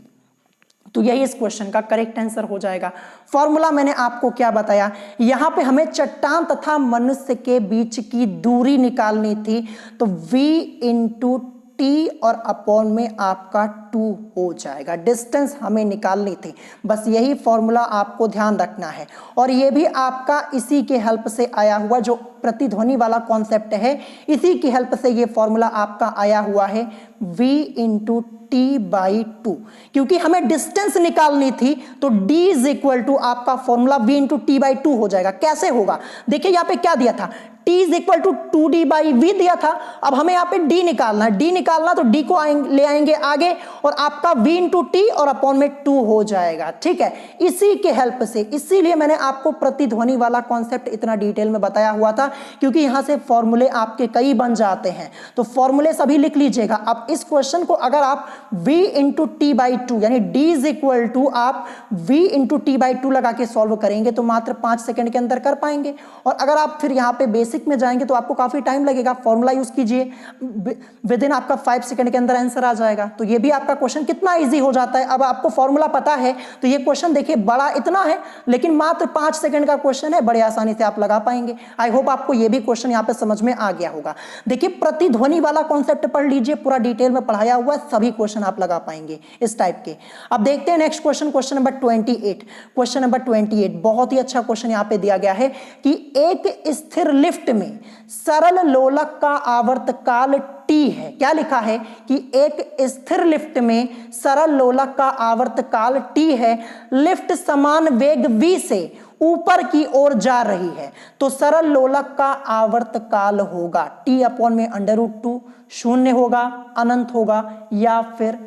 तो यही इस क्वेश्चन का करेक्ट आंसर हो जाएगा। फॉर्मूला मैंने आपको क्या बताया, यहां पे हमें चट्टान तथा मनुष्य के बीच की दूरी निकालनी थी, तो v इंटू टी और अपॉन में आपका 2 हो जाएगा। डिस्टेंस हमें निकालनी थी, बस यही फॉर्मूला आपको ध्यान रखना है। और ये भी आपका इसी के हेल्प से आया हुआ, जो प्रतिध्वनि वाला कॉन्सेप्ट है, इसी की हेल्प से ये फॉर्मूला आपका आया हुआ है, v इंटू टी बाई 2। क्योंकि हमें डिस्टेंस निकालनी थी तो d इज इक्वल टू आपका formula v into T by 2 हो जाएगा। कैसे होगा, देखिए यहाँ पे क्या दिया था, t is equal to 2d by v दिया था। अब हमें यहाँ पे d निकालना है, d निकालना तो d को ले आएंगे आगे और आपका v इंटू टी और अपॉन में 2 हो जाएगा। ठीक है, इसी के हेल्प से, इसीलिए मैंने आपको प्रतिध्वनि वाला कॉन्सेप्ट इतना डिटेल में बताया हुआ था, क्योंकि यहाँ से फॉर्मूले आपके कई बन जाते हैं। तो फॉर्मूले सभी लिख लीजिएगा। अब इस क्वेश्चन को अगर आप v इंटू टी बाई 2 यानी d इज इक्वल टू आप v इंटू टी बाई 2 लगा के सॉल्व करेंगे तो मात्र 5 सेकंड के अंदर कर पाएंगे। और अगर आप फिर यहाँ पे बेसिक में जाएंगे तो आपको काफी टाइम लगेगा। फॉर्मूला यूज कीजिए, विद इन आपका 5 सेकंड के अंदर आंसर आ जाएगा। तो ये भी आपका क्वेश्चन कितना इजी हो जाता है। अब आपको फॉर्मूला पता है तो ये क्वेश्चन देखिए बड़ा इतना है, लेकिन मात्र 5 सेकंड का क्वेश्चन है, बड़े आसानी से आप लगा पाएंगे। आई होप आपको ये भी क्वेश्चन यहाँ पे समझ में आ गया होगा। देखिए प्रतिध्वनि वाला कॉन्सेप्ट पढ़ लीजिए, पूरा डिटेल में पढ़ाया हुआ है, सभी क्वेश्चन आप लगा पाएंगे इस टाइप के। अब देखते हैं next question, question number 28। Question number 28 बहुत ही अच्छा क्वेश्चन यहाँ पे दिया गया है कि एक स्थिर लिफ्ट में सरल लोलक का आवर्तकाल t है। क्या लिखा है कि एक स्थिर लिफ्ट में सरल लोलक का आवर्तकाल t है, लिफ्ट समान वेग v से ऊपर की ओर जा रही है, तो सरल लोलक का आवर्तकाल होगा t अपॉन में √2, शून्य होगा, अनंत होगा या फिर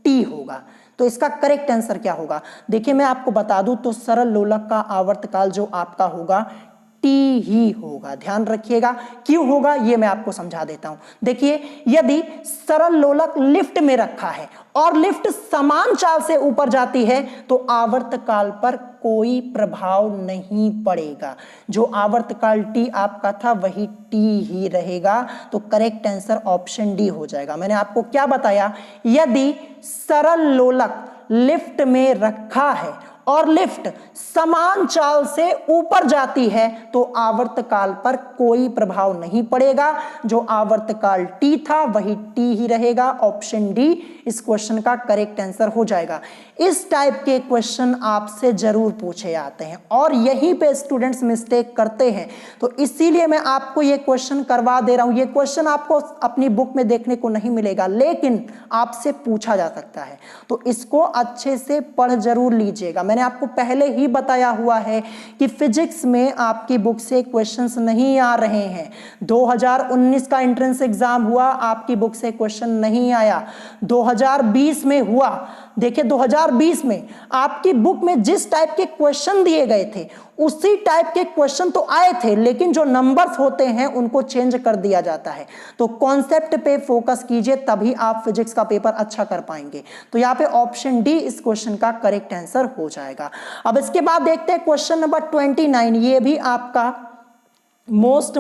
t होगा। तो इसका करेक्ट आंसर क्या होगा, देखिए मैं आपको बता दूं तो सरल लोलक का आवर्तकाल जो आपका होगा t ही होगा। ध्यान रखिएगा, क्यों होगा ये मैं आपको समझा देता हूं। देखिए यदि सरल लोलक लिफ्ट में रखा है और लिफ्ट समान चाल से ऊपर जाती है तो आवर्तकाल पर कोई प्रभाव नहीं पड़ेगा। जो आवर्तकाल t आपका था वही t ही रहेगा। तो करेक्ट आंसर ऑप्शन डी हो जाएगा। मैंने आपको क्या बताया, यदि सरल लोलक लिफ्ट में रखा है और लिफ्ट समान चाल से ऊपर जाती है तो आवर्तकाल पर कोई प्रभाव नहीं पड़ेगा। जो आवर्तकाल t था वही t ही रहेगा। ऑप्शन डी इस क्वेश्चन का करेक्ट आंसर हो जाएगा। इस टाइप के क्वेश्चन आपसे जरूर पूछे जाते हैं और यहीं पे स्टूडेंट्स मिस्टेक करते हैं, तो इसीलिए मैं आपको ये क्वेश्चन करवा दे रहा हूं। ये क्वेश्चन आपको अपनी बुक में देखने को नहीं मिलेगा, लेकिन आपसे पूछा जा सकता है, तो इसको अच्छे से पढ़ जरूर लीजिएगा। मैंने आपको पहले ही बताया हुआ है कि फिजिक्स में आपकी बुक से क्वेश्चंस नहीं आ रहे हैं। 2019 का एंट्रेंस एग्जाम हुआ, आपकी बुक से क्वेश्चन नहीं आया। 2020 में हुआ, देखिए 2020 में आपकी बुक में जिस टाइप के क्वेश्चन दिए गए थे उसी टाइप के क्वेश्चन तो आए थे, लेकिन जो नंबर्स होते हैं उनको चेंज कर दिया जाता है। तो कॉन्सेप्ट पे फोकस कीजिए, तभी आप फिजिक्स का पेपर अच्छा कर पाएंगे। तो यहाँ पे ऑप्शन डी इस क्वेश्चन का करेक्ट आंसर हो जाएगा। अब इसके बाद देखते हैं क्वेश्चन नंबर 29। ये भी आपका मोस्ट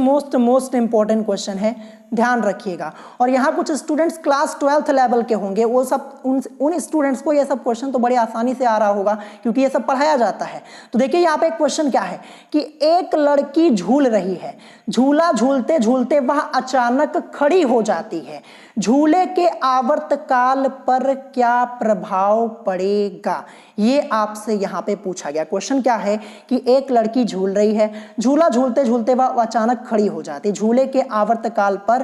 इंपॉर्टेंट क्वेश्चन है, ध्यान रखिएगा। और यहाँ कुछ स्टूडेंट्स क्लास 12th लेवल के होंगे, वो सब उन स्टूडेंट्स को ये सब क्वेश्चन तो बड़ी आसानी से आ रहा होगा क्योंकि ये सब पढ़ाया जाता है। तो देखिए यहाँ पे क्वेश्चन क्या है कि एक लड़की झूल रही है, झूला झूलते झूलते वह अचानक खड़ी हो जाती है, झूले के आवर्तकाल पर क्या प्रभाव पड़ेगा, ये आपसे यहाँ पे पूछा गया। क्वेश्चन क्या है कि एक लड़की झूल रही है, झूला झूलते झूलते वह अचानक खड़ी हो जाती है, झूले के आवर्तकाल पर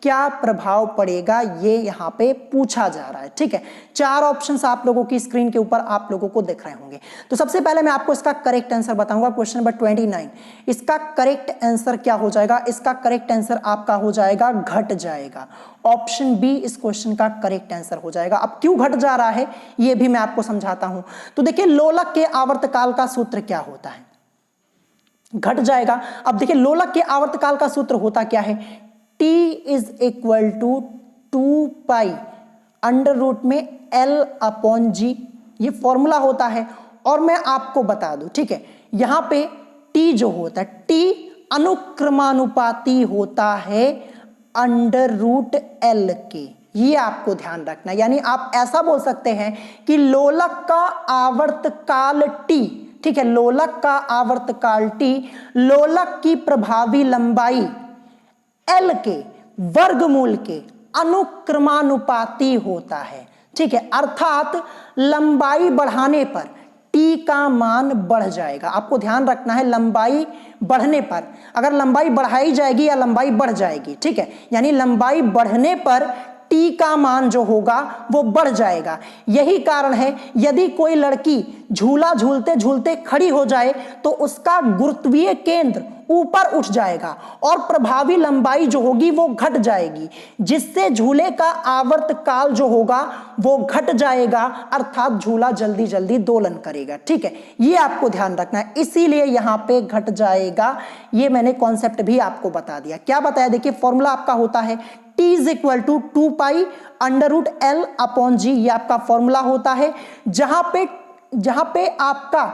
क्या प्रभाव पड़ेगा, ये यहाँ पे पूछा जा रहा है। ठीक है, 4 ऑप्शंस आप लोगों की स्क्रीन के ऊपर आप लोगों को दिख रहे होंगे। तो सबसे पहले मैं आपको इसका करेक्ट आंसर बताऊंगा। क्वेश्चन नंबर 29, इसका करेक्ट आंसर क्या हो जाएगा, इसका करेक्ट आंसर आपका हो जाएगा घट जाएगा। ऑप्शन बी इस क्वेश्चन का करेक्ट आंसर हो जाएगा। अब क्यों घट जा रहा है ये भी मैं आपको समझाता हूं। तो देखिए लोलक के आवर्तकाल का सूत्र क्या होता है, घट जाएगा। अब देखिए लोलक के आवर्तकाल का सूत्र होता क्या है, T is equal to 2 pi under root में L अपॉन G, ये फॉर्मूला होता है। और मैं आपको बता दूं, ठीक है, यहां पे T जो होता है, T अनुक्रमानुपाती होता है अंडर रूट L के, ये आपको ध्यान रखना। यानी आप ऐसा बोल सकते हैं कि लोलक का आवर्तकाल T, ठीक है, लोलक का आवर्तकाल T लोलक की प्रभावी लंबाई L के वर्गमूल के अनुक्रमानुपाती होता है, ठीक है। अर्थात लंबाई बढ़ाने पर T का मान बढ़ जाएगा। आपको ध्यान रखना है, लंबाई बढ़ने पर, अगर लंबाई बढ़ाई जाएगी या लंबाई बढ़ जाएगी, ठीक है, यानी लंबाई बढ़ने पर T का मान जो होगा वो बढ़ जाएगा। यही कारण है यदि कोई लड़की झूला झूलते झूलते खड़ी हो जाए तो उसका गुरुत्वीय केंद्र ऊपर उठ जाएगा और प्रभावी लंबाई जो होगी वो घट जाएगी, जिससे झूले का आवर्तकाल जो होगा वो घट जाएगा, अर्थात झूला जल्दी जल्दी दोलन करेगा, ठीक है। ये आपको ध्यान रखना है, इसीलिए यहां पे घट जाएगा। ये मैंने कॉन्सेप्ट भी आपको बता दिया। क्या बताया, देखिए फॉर्मूला आपका होता है T is equal to 2 pi under root L upon G, ये आपका फॉर्मूला होता है। जहां पे आपका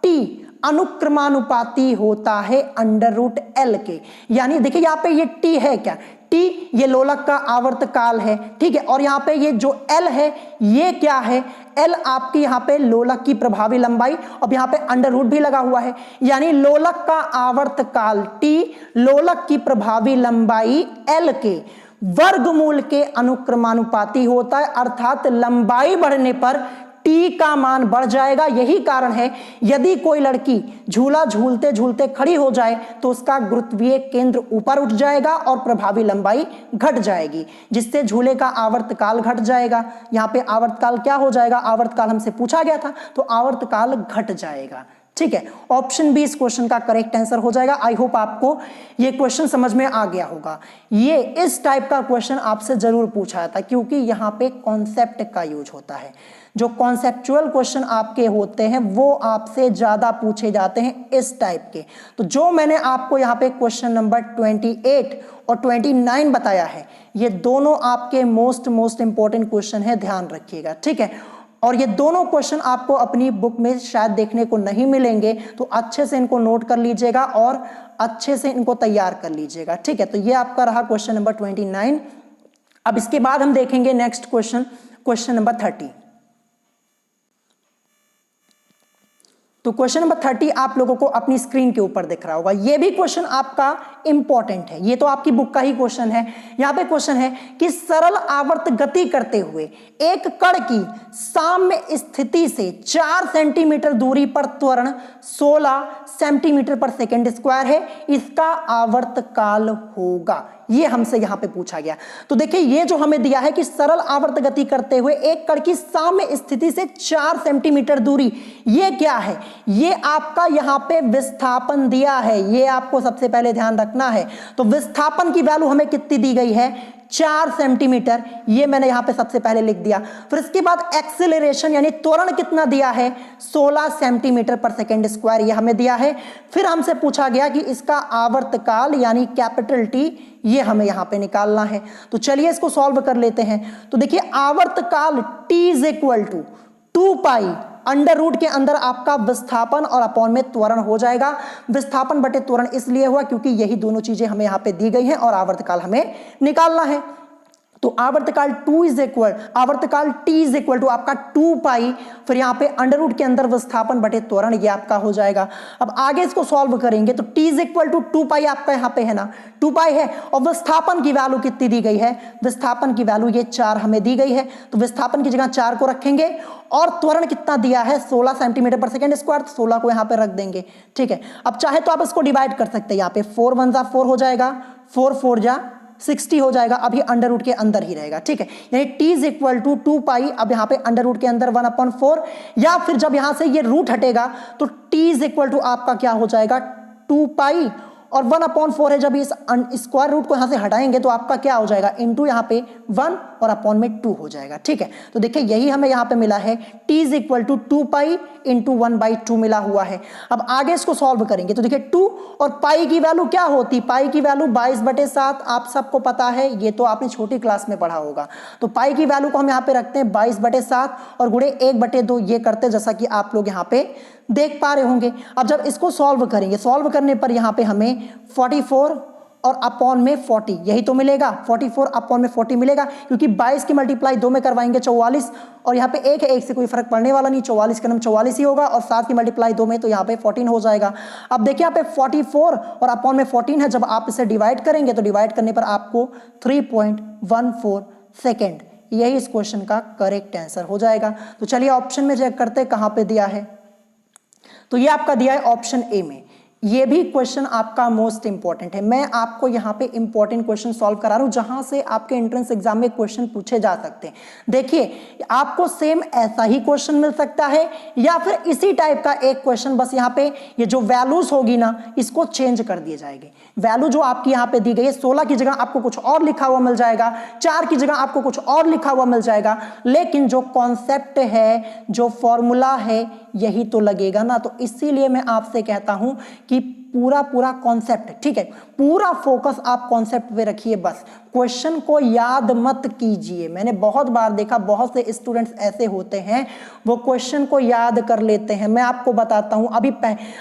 T अनुक्रमानुपाती होता है अंडर रूट L के, यानी देखिए यहां पे ये T है क्या, T ये लोलक का आवर्तकाल है, ठीक है, और यहां पे ये जो L है ये क्या है, L आपकी यहां पे लोलक की प्रभावी लंबाई, अब यहां पे अंडर रूट भी लगा हुआ है, यानी लोलक का आवर्तकाल T लोलक की प्रभावी लंबाई L के वर्गमूल के अनुक्रमानुपाती होता है, अर्थात लंबाई बढ़ने पर T का मान बढ़ जाएगा। यही कारण है यदि कोई लड़की झूला झूलते झूलते खड़ी हो जाए तो उसका गुरुत्वीय केंद्र ऊपर उठ जाएगा और प्रभावी लंबाई घट जाएगी, जिससे झूले का आवर्तकाल घट जाएगा। यहाँ पे आवर्तकाल क्या हो जाएगा, आवर्तकाल हमसे पूछा गया था, तो आवर्तकाल घट जाएगा, ठीक है। ऑप्शन बी इस क्वेश्चन का करेक्ट आंसर हो जाएगा। आई होप आपको ये क्वेश्चन समझ में आ गया होगा। ये इस टाइप का क्वेश्चन आपसे जरूर पूछा जाता है क्योंकि यहाँ पे कॉन्सेप्ट का यूज होता है। जो कॉन्सेप्चुअल क्वेश्चन आपके होते हैं वो आपसे ज्यादा पूछे जाते हैं इस टाइप के। तो जो मैंने आपको यहाँ पे क्वेश्चन नंबर 28 और 29 बताया है, ये दोनों आपके मोस्ट इंपॉर्टेंट क्वेश्चन है, ध्यान रखिएगा, ठीक है। और ये दोनों क्वेश्चन आपको अपनी बुक में शायद देखने को नहीं मिलेंगे, तो अच्छे से इनको नोट कर लीजिएगा और अच्छे से इनको तैयार कर लीजिएगा, ठीक है। तो ये आपका रहा क्वेश्चन नंबर 29। अब इसके बाद हम देखेंगे नेक्स्ट क्वेश्चन नंबर 30। तो क्वेश्चन नंबर 30 आप लोगों को अपनी स्क्रीन के ऊपर दिख रहा होगा। ये भी क्वेश्चन आपका इंपॉर्टेंट है, ये तो आपकी बुक का ही क्वेश्चन है। यहां पे क्वेश्चन है कि सरल आवर्त गति करते हुए एक कण की साम्य स्थिति से 4 सेंटीमीटर दूरी पर त्वरण 16 सेंटीमीटर पर सेकेंड स्क्वायर है, इसका आवर्तकाल होगा। ये हमसे यहां पे पूछा गया। तो देखिए ये जो हमें दिया है कि सरल आवर्त गति करते हुए एक कण की साम्य स्थिति से 4 सेंटीमीटर दूरी, ये क्या है, ये आपका यहां पे विस्थापन दिया है, ये आपको सबसे पहले ध्यान रखना है। तो विस्थापन की वैल्यू हमें कितनी दी गई है, 4 सेंटीमीटर, ये मैंने यहां पे सबसे पहले लिख दिया। फिर इसके बाद एक्सेलरेशन यानी त्वरण कितना दिया है, 16 सेंटीमीटर पर सेकेंड स्क्वायर, ये हमें दिया है। फिर हमसे पूछा गया कि इसका आवर्तकाल यानी कैपिटल टी, ये हमें यहां पे निकालना है। तो चलिए इसको सॉल्व कर लेते हैं। तो देखिए आवर्तकाल T is equal to 2 pi under root के अंदर आपका विस्थापन और अपॉन में त्वरण हो जाएगा। विस्थापन बटे त्वरण इसलिए हुआ क्योंकि यही दोनों चीजें हमें यहां पे दी गई हैं और आवर्तकाल हमें निकालना है। तो आवर्तकाल T इज इक्वल टू आपका 2 पाई, फिर यहाँ पे अंडर रूट के अंदर विस्थापन बटे त्वरण, ये आपका हो जाएगा। अब आगे इसको सॉल्व करेंगे तो T इज इक्वल टू 2 पाई आपका यहाँ पे है ना, 2 पाई है, और विस्थापन की वैल्यू कितनी दी गई है, विस्थापन की वैल्यू ये 4 हमें दी गई है। तो विस्थापन की जगह 4 को रखेंगे और त्वरण कितना दिया है, 16 सेंटीमीटर पर सेकेंड स्क्वायर, तो 16 को यहाँ पे रख देंगे, ठीक है। अब चाहे तो आप इसको डिवाइड कर सकते हैं, यहाँ पे 4 1 जा 4 हो जाएगा, 4 4 जा 60 हो जाएगा। अभी अंडर रूट के अंदर ही रहेगा, ठीक है। यानी T इज इक्वल टू 2 पाई, अब यहाँ पे अंडर रूट के अंदर 1/4, या फिर जब यहाँ से ये रूट हटेगा तो T इज इक्वल टू आपका क्या हो जाएगा, 2 पाई और 1/4 है। जब इस स्क्वायर रूट को यहाँ से हटाएंगे तो आपका क्या हो जाएगा, इंटू यहाँ पे 1 और अपॉन में 2 हो जाएगा। ठीक है, तो देखिए यही हमें यहाँ पे मिला है, t is equal to 2 pi into 1/2 मिला हुआ है। अब आगे इसको सॉल्व करेंगे तो देखिए 2 और पाई की वैल्यू क्या होती, पाई की वैल्यू 22/7 आप सबको पता है, ये तो आपने छोटी क्लास में पढ़ा होगा। तो पाई की वैल्यू को हम यहाँ पे रखते हैं 22/7 और गुणे 1/2 ये करते हैं, जैसा कि आप लोग यहाँ पे देख पा रहे होंगे। अब जब इसको सॉल्व करेंगे, सॉल्व करने पर यहाँ पे हमें 44 और अपॉन में 40 यही तो मिलेगा, 44 अपॉन में 40 मिलेगा, क्योंकि 22 की मल्टीप्लाई 2 में करवाएंगे 44, और यहाँ पे एक है, एक से कोई फर्क पड़ने वाला नहीं, 44 का नाम 44 ही होगा, और 7 की मल्टीप्लाई 2 में तो यहाँ पे 14 हो जाएगा। अब देखिए यहाँ पे 44 और अपॉन में 14 है, जब आप इसे डिवाइड करेंगे तो डिवाइड करने पर आपको 3.14 सेकेंड, यही इस क्वेश्चन का करेक्ट आंसर हो जाएगा। तो चलिए ऑप्शन में चेक करते हैं कहाँ पे दिया है, तो ये आपका दिया है ऑप्शन ए में। ये भी क्वेश्चन आपका मोस्ट इंपॉर्टेंट है, मैं आपको यहाँ पे इंपॉर्टेंट क्वेश्चन सॉल्व करा रहा हूँ जहां से आपके एंट्रेंस एग्जाम में क्वेश्चन पूछे जा सकते हैं। देखिए आपको सेम ऐसा ही क्वेश्चन मिल सकता है या फिर इसी टाइप का एक क्वेश्चन, बस यहाँ पे ये जो वैल्यूज होगी ना इसको चेंज कर दिए जाएंगे। वैल्यू जो आपकी यहाँ पे दी गई है 16 की जगह आपको कुछ और लिखा हुआ मिल जाएगा, 4 की जगह आपको कुछ और लिखा हुआ मिल जाएगा, लेकिन जो कॉन्सेप्ट है, जो फॉर्मूला है, यही तो लगेगा ना। तो इसीलिए मैं आपसे कहता हूं कि पूरा कॉन्सेप्ट, ठीक है, पूरा फोकस आप कॉन्सेप्ट पे रखिए, बस क्वेश्चन को याद मत कीजिए। मैंने बहुत बार देखा, बहुत से स्टूडेंट्स ऐसे होते हैं वो क्वेश्चन को याद कर लेते हैं। मैं आपको बताता हूं,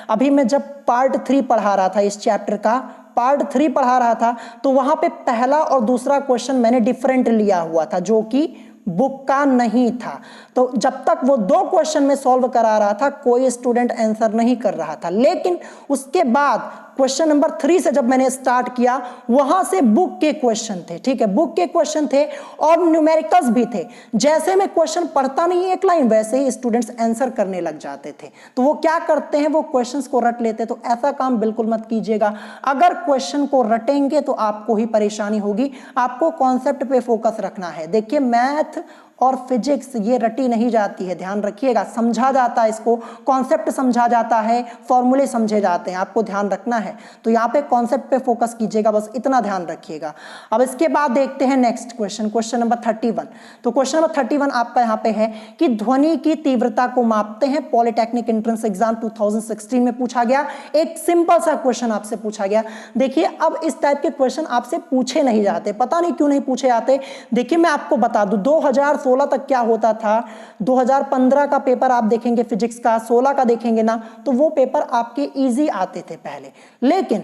अभी मैं जब पार्ट 3 पढ़ा रहा था, इस चैप्टर का पार्ट 3 पढ़ा रहा था, तो वहां पे पहला और दूसरा क्वेश्चन मैंने डिफरेंट लिया हुआ था, जो कि बुक का नहीं था। तो जब तक वो 2 क्वेश्चन में सॉल्व करा रहा था, कोई स्टूडेंट आंसर नहीं कर रहा था, लेकिन उसके बाद क्वेश्चन नंबर 3 से जब मैंने स्टार्ट किया, वहां से बुक के क्वेश्चन थे, ठीक है, बुक के क्वेश्चन थे और न्यूमेरिकल्स भी थे। जैसे मैं क्वेश्चन पढ़ता नहीं एक लाइन, वैसे ही स्टूडेंट्स आंसर करने लग जाते थे। तो वो क्या करते हैं, वो क्वेश्चंस को रट लेते। तो ऐसा काम बिल्कुल मत कीजिएगा। अगर क्वेश्चन को रटेंगे तो आपको ही परेशानी होगी, आपको कॉन्सेप्ट पे फोकस रखना है। देखिए मैथ और फिजिक्स ये रटी नहीं जाती है, ध्यान रखिएगा, समझा जाता है, इसको कॉन्सेप्ट समझा जाता है, फॉर्मूले समझे जाते हैं, आपको ध्यान रखना है। तो यहाँ पे कॉन्सेप्ट पे फोकस कीजिएगा, बस इतना ध्यान रखिएगा। अब इसके बाद देखते हैं नेक्स्ट क्वेश्चन, क्वेश्चन नंबर 31। तो क्वेश्चन नंबर 31 आपका यहाँ पे है कि ध्वनि की तीव्रता को मापते हैं, पॉलिटेक्निक एंट्रेंस एग्जाम 2016 में पूछा गया, एक सिंपल सा क्वेश्चन आपसे पूछा गया। देखिए अब इस टाइप के क्वेश्चन आपसे पूछे नहीं जाते, पता नहीं क्यों नहीं पूछे जाते। देखिए मैं आपको बता दूं, 2016 तक क्या होता था, 2015 का पेपर आप देखेंगे फिजिक्स का, 16 का देखेंगे ना, तो वो पेपर आपके इजी आते थे पहले। लेकिन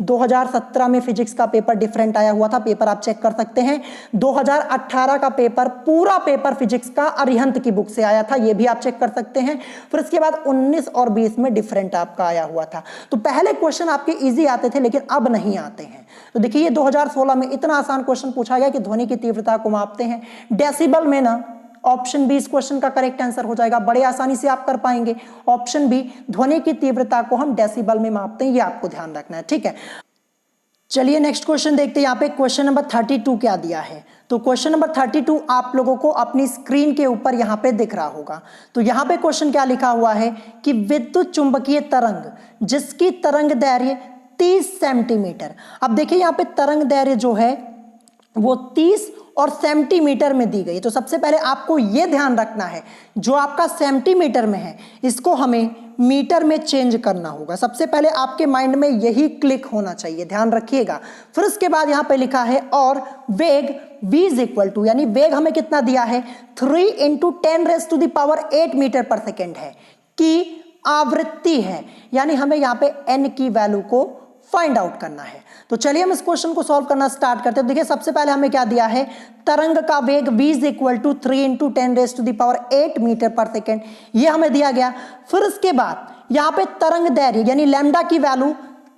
2017 में फिजिक्स का पेपर डिफरेंट आया हुआ था, पेपर आप चेक कर सकते हैं। 2018 का पेपर, पूरा पेपर फिजिक्स का अरिहंत की बुक से आया था, ये भी आप चेक कर सकते हैं। फिर इसके बाद 19 और 20 में डिफरेंट आपका आया हुआ था। तो पहले क्वेश्चन आपके इजी आते थे, लेकिन अब नहीं आते हैं। तो देखिए ये 2016 में इतना आसान क्वेश्चन पूछा गया कि ध्वनि की तीव्रता को मापते हैं डेसिबल में ना, ऑप्शन बी इस क्वेश्चन का करेक्ट आंसर हो जाएगा, बड़े आसानी से आप कर पाएंगे। ऑप्शन बी, ध्वनि की तीव्रता को हम डेसिबल में मापते हैं, ये आपको ध्यान रखना है, ठीक है। चलिए नेक्स्ट क्वेश्चन देखते हैं। यहाँ पे क्वेश्चन नंबर 32 क्या दिया है। तो क्वेश्चन नंबर 32 आप लोगों को अपनी स्क्रीन के ऊपर यहाँ पे दिख रहा होगा। तो यहाँ पे क्वेश्चन क्या लिखा हुआ है कि विद्युत चुंबकीय तरंग जिसकी तरंग दैर्घ्य 30 सेंटीमीटर। अब देखिए यहाँ पे तरंग दैर्घ्य जो है वो 30 और सेंटीमीटर में दी गई। तो सबसे पहले आपको यह ध्यान रखना है, जो आपका सेंटीमीटर में है इसको हमें मीटर में चेंज करना होगा। सबसे पहले आपके माइंड में यही क्लिक होना चाहिए, ध्यान रखिएगा। फिर उसके बाद यहाँ पे लिखा है और वेग v इज इक्वल टू, यानी वेग हमें कितना दिया है 3 × 10⁸ मीटर पर सेकेंड है, की आवृत्ति है, यानी हमें यहाँ पे n की वैल्यू को फाइंड आउट करना है। तो चलिए हम इस क्वेश्चन को सॉल्व करना स्टार्ट करते हैं। देखिए सबसे पहले हमें क्या दिया है, तरंग का वेग v is equal to 3 × 10⁸ metre पर सेकेंड, ये हमें दिया गया। फिर इसके बाद यहाँ पे तरंग दैर्घ्य यानी लैम्डा की वैल्यू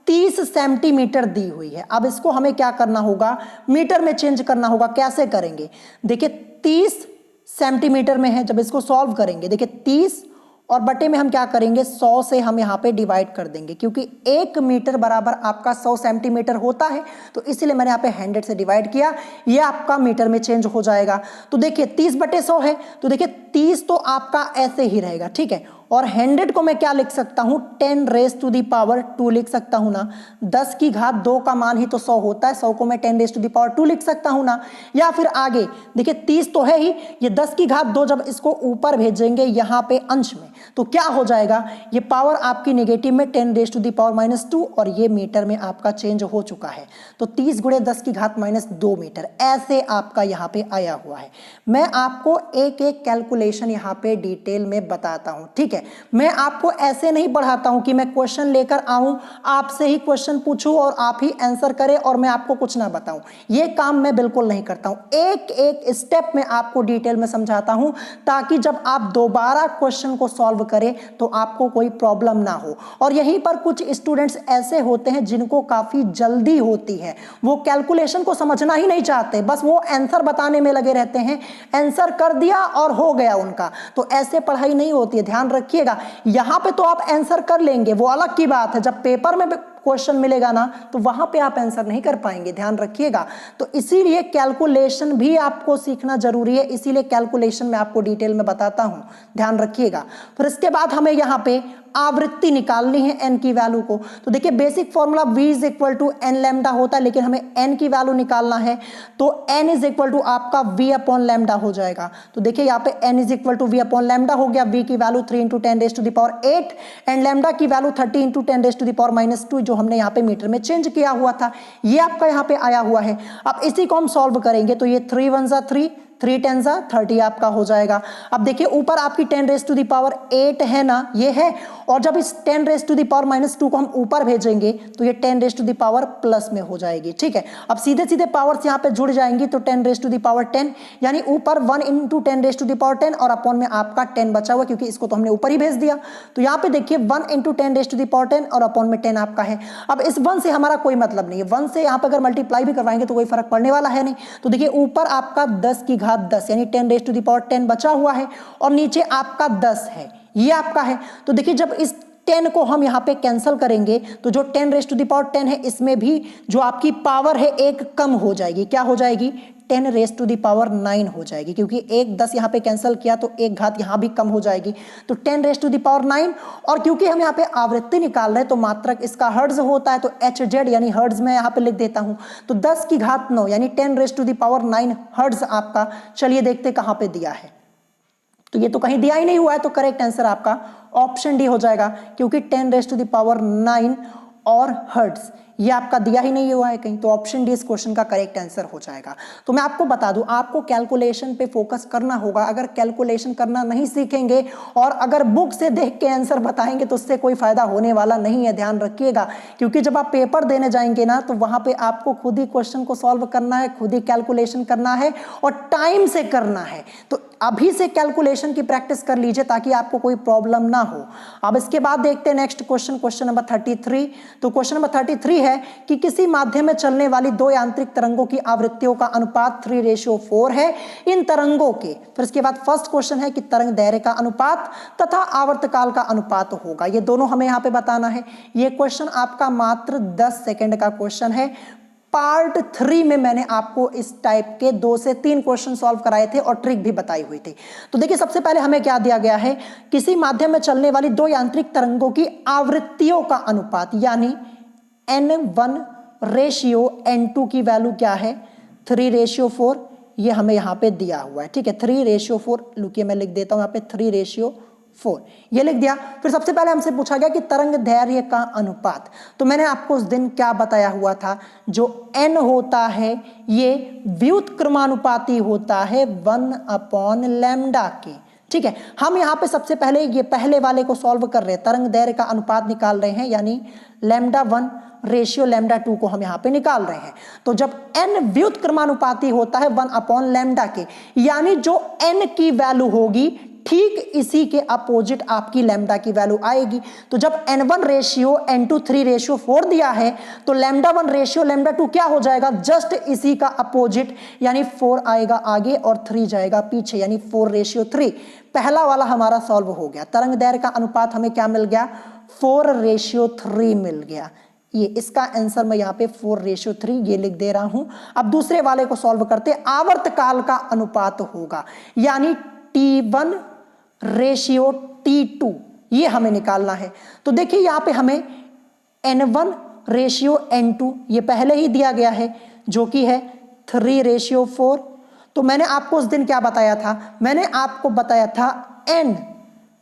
30 सेंटीमीटर दी हुई है। अब इसको हमें क्या करना होगा, मीटर में चेंज करना होगा। कैसे करेंगे, देखिए 30 सेंटीमीटर में है, जब इसको सॉल्व करेंगे देखिए 30 और बटे में हम क्या करेंगे 100 से हम यहाँ पे डिवाइड कर देंगे, क्योंकि 1 मीटर बराबर आपका 100 सेंटीमीटर होता है, तो इसीलिए मैंने यहाँ पे 100 से डिवाइड किया, ये आपका मीटर में चेंज हो जाएगा। तो देखिए 30/100 है, तो देखिए 30 तो आपका ऐसे ही रहेगा, ठीक है, और 100 को मैं क्या लिख सकता हूं 10 रेज टू दी पावर 2 लिख सकता हूं ना। 10 की घात 2 का मान ही तो 100 होता है, 100 को मैं 10 रेज टू दी पावर 2 लिख सकता हूं ना। या फिर आगे देखिए 30 तो है ही, ये 10 की घात 2 जब इसको ऊपर भेजेंगे यहां पे अंश में तो क्या हो जाएगा, ये पावर आपकी नेगेटिव में 10 रेज टू दी पावर -2 और ये मीटर में आपका चेंज हो चुका है। तो 30 गुणे 10 की घात -2 मीटर ऐसे आपका यहाँ पे आया हुआ है। मैं आपको एक एक कैलकुलेशन यहाँ पे डिटेल में बताता हूँ, ठीक है। मैं आपको ऐसे नहीं पढ़ाता हूँ कि मैं क्वेश्चन लेकर आऊँ, आपसे ही क्वेश्चन पूछूं और आप ही आंसर करें और मैं आपको कुछ ना बताऊं। ये काम मैं बिल्कुल नहीं करता हूँ। एक एक स्टेप में आपको डिटेल में समझाता हूँ ताकि जब आप दोबारा क्वेश्चन को सॉल्व करें तो आपको कोई प्रॉब्लम ना हो। और यहीं पर कुछ स्टूडेंट्स ऐसे होते हैं जिनको काफी जल्दी होती है, वो कैलकुलेशन को समझना ही नहीं चाहते, बस वो आंसर बताने में लगे रहते हैं, आंसर कर दिया और हो गया उनका। तो ऐसे पढ़ाई नहीं होती है, ध्यान रखिएगा। यहां पे तो आप आंसर कर लेंगे, वो अलग की बात है, जब पेपर में क्वेश्चन मिलेगा ना तो वहां पे आप आंसर नहीं कर पाएंगे, ध्यान रखिएगा। तो इसीलिए कैलकुलेशन भी आपको सीखना जरूरी है, इसीलिए कैलकुलेशन में आपको डिटेल में बताता हूं, ध्यान रखिएगा। फिर इसके बाद हमें यहां पे आवृत्ति निकालनी है n की वैल्यू को। तो देखिए basic formula v is equal to n lambda होता है, लेकिन हमें n की वैल्यू निकालना है तो n इज इक्वल टू आपका v अपॉन लैम्डा हो जाएगा। तो देखिए यहाँ पे n is equal to v upon lambda हो गया, v की value 3 into 10 raise to the power 8 and lambda की value 30 into 10 raise to the power -2 जो हमने यहाँ पे मीटर में चेंज किया हुआ था, ये आपका यहाँ पे आया हुआ है। अब इसी को हम सॉल्व करेंगे तो ये 3 1 जा 3, 3 10 जा 30 आपका हो जाएगा। अब देखिए ऊपर आपकी 10 रेज टू दी पावर 8 है ना, ये है, और जब इस 10 रेज टू दी पावर -2 को हम ऊपर भेजेंगे तो ये 10 raise to the power plus में हो जाएगी, ठीक है। अब सीधे सीधे पावर्स यहाँ पे जुड़ जाएंगी तो 10 रेज टू दी पावर 10 यानी ऊपर 1 into 10 raise to the power 10 और अपॉन में आपका 10 बचा हुआ क्योंकि इसको तो हमने ऊपर ही भेज दिया। तो यहाँ पे देखिए 1 into 10 raise to the power 10 और अपॉन में 10 आपका है। अब इस 1 से हमारा कोई मतलब नहीं है, 1 से यहाँ पे अगर मल्टीप्लाई भी करवाएंगे तो कोई फर्क पड़ने वाला है नहीं। तो देखिए ऊपर आपका 10 की घात 10 यानी 10 रेज टू दी पावर 10 बचा हुआ है और नीचे आपका 10 है, ये आपका है। तो देखिए जब इस 10 को हम यहाँ पे कैंसिल करेंगे तो जो 10 रेज टू दी पावर 10 है इसमें भी जो आपकी पावर है एक कम हो जाएगी, क्या हो जाएगी 10 रेज टू दी पावर 9 हो जाएगी, क्योंकि एक 10 यहाँ पे कैंसिल किया तो एक घात यहाँ भी कम हो जाएगी। तो 10 रेज टू दी पावर 9 और क्योंकि हम यहाँ पे आवृत्ति निकाल रहे हैं तो मात्रक इसका हर्ट्ज होता है तो HZ यानी हर्ट्ज में यहाँ पे लिख देता हूँ। तो 10 की घात 9 यानी 10 raise to the power 9 hertz आपका, चलिए देखते कहाँ पे दिया है। तो ये तो कहीं दिया ही नहीं हुआ है, तो करेक्ट आंसर आपका ऑप्शन डी हो जाएगा, क्योंकि 10 रेज टू दी पावर 9 और हर्ट्ज ये आपका दिया ही नहीं हुआ है कहीं, तो ऑप्शन डी इस क्वेश्चन का करेक्ट आंसर हो जाएगा। तो मैं आपको बता दूं, आपको कैलकुलेशन पे फोकस करना होगा। अगर कैलकुलेशन करना नहीं सीखेंगे और अगर बुक से देख के आंसर बताएंगे तो उससे कोई फायदा होने वाला नहीं है, ध्यान रखिएगा। क्योंकि जब आप पेपर देने जाएंगे ना तो वहां पे आपको खुद ही क्वेश्चन को सॉल्व करना है, खुद ही कैलकुलेशन करना है और टाइम से करना है। तो अभी से कैलकुलेशन की प्रैक्टिस कर लीजिए ताकि आपको कोई प्रॉब्लम ना हो। अब इसके बाद देखते हैं नेक्स्ट क्वेश्चन, क्वेश्चन नंबर 33। तो क्वेश्चन नंबर 33 है कि किसी माध्यम में चलने वाली दो यांत्रिक तरंगों की आवृत्तियों का अनुपात 3:4 है। इन तरंगों के, फिर इसके बाद फर्स्ट क्वेश्चन है कि तरंग दैर्घ्य का अनुपात तथा आवर्तकाल का अनुपात होगा। ये दोनों हमें यहाँ पे बताना है। ये क्वेश्चन आपका मात्र 10 सेकेंड का क्वेश्चन है। पार्ट 3 में मैंने आपको इस टाइप के 2 से 3 क्वेश्चन सॉल्व कराए थे और ट्रिक भी बताई हुई थी। तो देखिए सबसे पहले हमें क्या दिया गया है, किसी माध्यम में चलने वाली दो यांत्रिक तरंगों की आवृत्तियों का अनुपात यानी N1 रेशियो N2 की वैल्यू क्या है 3:4, ये हमें यहाँ पे दिया हुआ है, ठीक है 3:4। लुकिए मैं लिख देता हूँ यहाँ पे 3:4 ये लिख दिया। फिर सबसे पहले हमसे पूछा गया कि तरंग दैर्घ्य का अनुपात, तो मैंने आपको उस दिन क्या बताया हुआ था, जो n होता है ये व्युत्क्रमानुपाती होता है 1/λ के, ठीक है। हम यहाँ पे सबसे पहले ये पहले वाले को सॉल्व कर रहे हैं, तरंग दैर्घ्य का अनुपात निकाल रहे हैं यानी λ1 रेशियो λ2 को हम यहाँ पे निकाल रहे हैं। तो जब n व्युत्क्रमानुपाती होता है 1/λ के, यानी जो n की वैल्यू होगी ठीक इसी के अपोजिट आपकी लैम्डा की वैल्यू आएगी। तो जब n1 रेशियो n2 3:4 दिया है तो λ1 रेशियो λ2 क्या हो जाएगा, जस्ट इसी का अपोजिट यानी 4 आएगा आगे और 3 जाएगा पीछे यानी 4:3। पहला वाला हमारा सॉल्व हो गया। तरंग दैर्घ्य का अनुपात हमें क्या मिल गया 4:3 मिल गया। ये इसका आंसर मैं यहाँ पे 4:3 ये लिख दे रहा हूं। अब दूसरे वाले को सॉल्व करते, आवर्तकाल का अनुपात होगा यानी T1 रेशियो T2, ये हमें निकालना है। तो देखिए यहाँ पे हमें N1:N2 ये पहले ही दिया गया है जो कि है 3:4। तो मैंने आपको उस दिन क्या बताया था, मैंने आपको बताया था n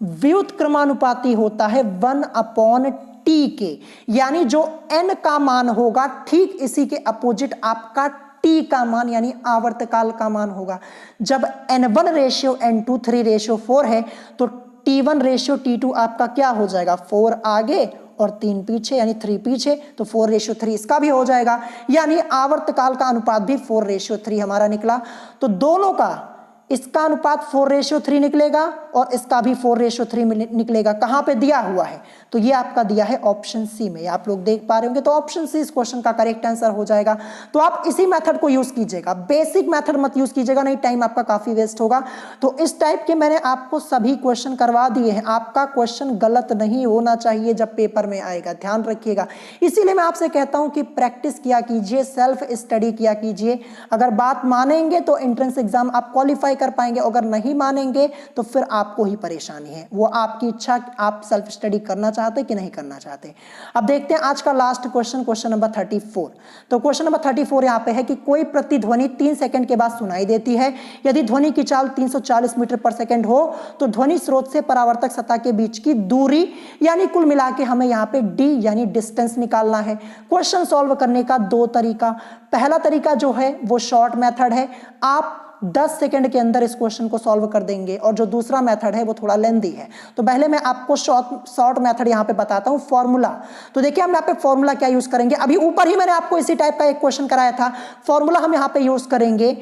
व्युत्क्रमानुपाती होता है 1/t के, यानी जो n का मान होगा ठीक इसी के अपोजिट आपका t का मान यानी आवर्तकाल का मान होगा। जब N1:N2 3:4 है तो T1:T2 आपका क्या हो जाएगा, 4 आगे और 3 पीछे यानी 3 पीछे, तो 4:3 इसका भी हो जाएगा, यानी आवर्तकाल का अनुपात भी 4:3 हमारा निकला। तो दोनों का इसका अनुपात 4:3 निकलेगा और इसका भी 4:3 निकलेगा। कहां पे दिया हुआ है, तो ये आपका दिया है ऑप्शन सी में, आप लोग देख पा रहे होंगे। तो ऑप्शन सी इस क्वेश्चन का करेक्ट आंसर हो जाएगा। तो आप इसी मेथड को यूज कीजिएगा, बेसिक मेथड मत यूज कीजिएगा, नहीं टाइम आपका काफी वेस्ट होगा। तो इस टाइप के मैंने आपको सभी क्वेश्चन करवा दिए हैं, आपका क्वेश्चन गलत नहीं होना चाहिए जब पेपर में आएगा, ध्यान रखिएगा। इसीलिए मैं आपसे कहता हूं कि प्रैक्टिस किया कीजिए, सेल्फ स्टडी किया कीजिए। अगर बात मानेंगे तो एंट्रेंस एग्जाम आप क्वालिफाई कर पाएंगे, अगर नहीं मानेंगे तो फिर आपको ही परेशानी है। वो आपकी इच्छा, आप सेल्फ स्टडी करना चाहते कि नहीं करना चाहते। अब देखते हैं आज का लास्ट क्वेश्चन, क्वेश्चन नंबर 34। तो क्वेश्चन नंबर 34 यहाँ पे है कि कोई प्रतिध्वनि 3 सेकंड के बाद सुनाई देती है। यदि ध्वनि की चाल 340 मीटर पर सेकंड हो तो ध्वनि स्रोत से परावर्तक सतह के बीच की दूरी यानी कुल मिला के हमें यहाँ पे d यानी डिस्टेंस निकालना है। क्वेश्चन सॉल्व करने का 2 तरीका, पहला तरीका जो है वो शॉर्ट मेथड है, आप 10 सेकंड के अंदर इस क्वेश्चन को सॉल्व कर देंगे, और जो दूसरा मेथड है वो थोड़ा लेंदी है। तो पहले मैं आपको शॉर्ट मेथड यहाँ पे बताता हूँ, फॉर्मूला। तो देखिए हम यहाँ पे फॉर्मूला क्या यूज करेंगे, अभी ऊपर ही मैंने आपको इसी टाइप का एक क्वेश्चन कराया था। फॉर्मूला हम यहाँ पे यूज करेंगे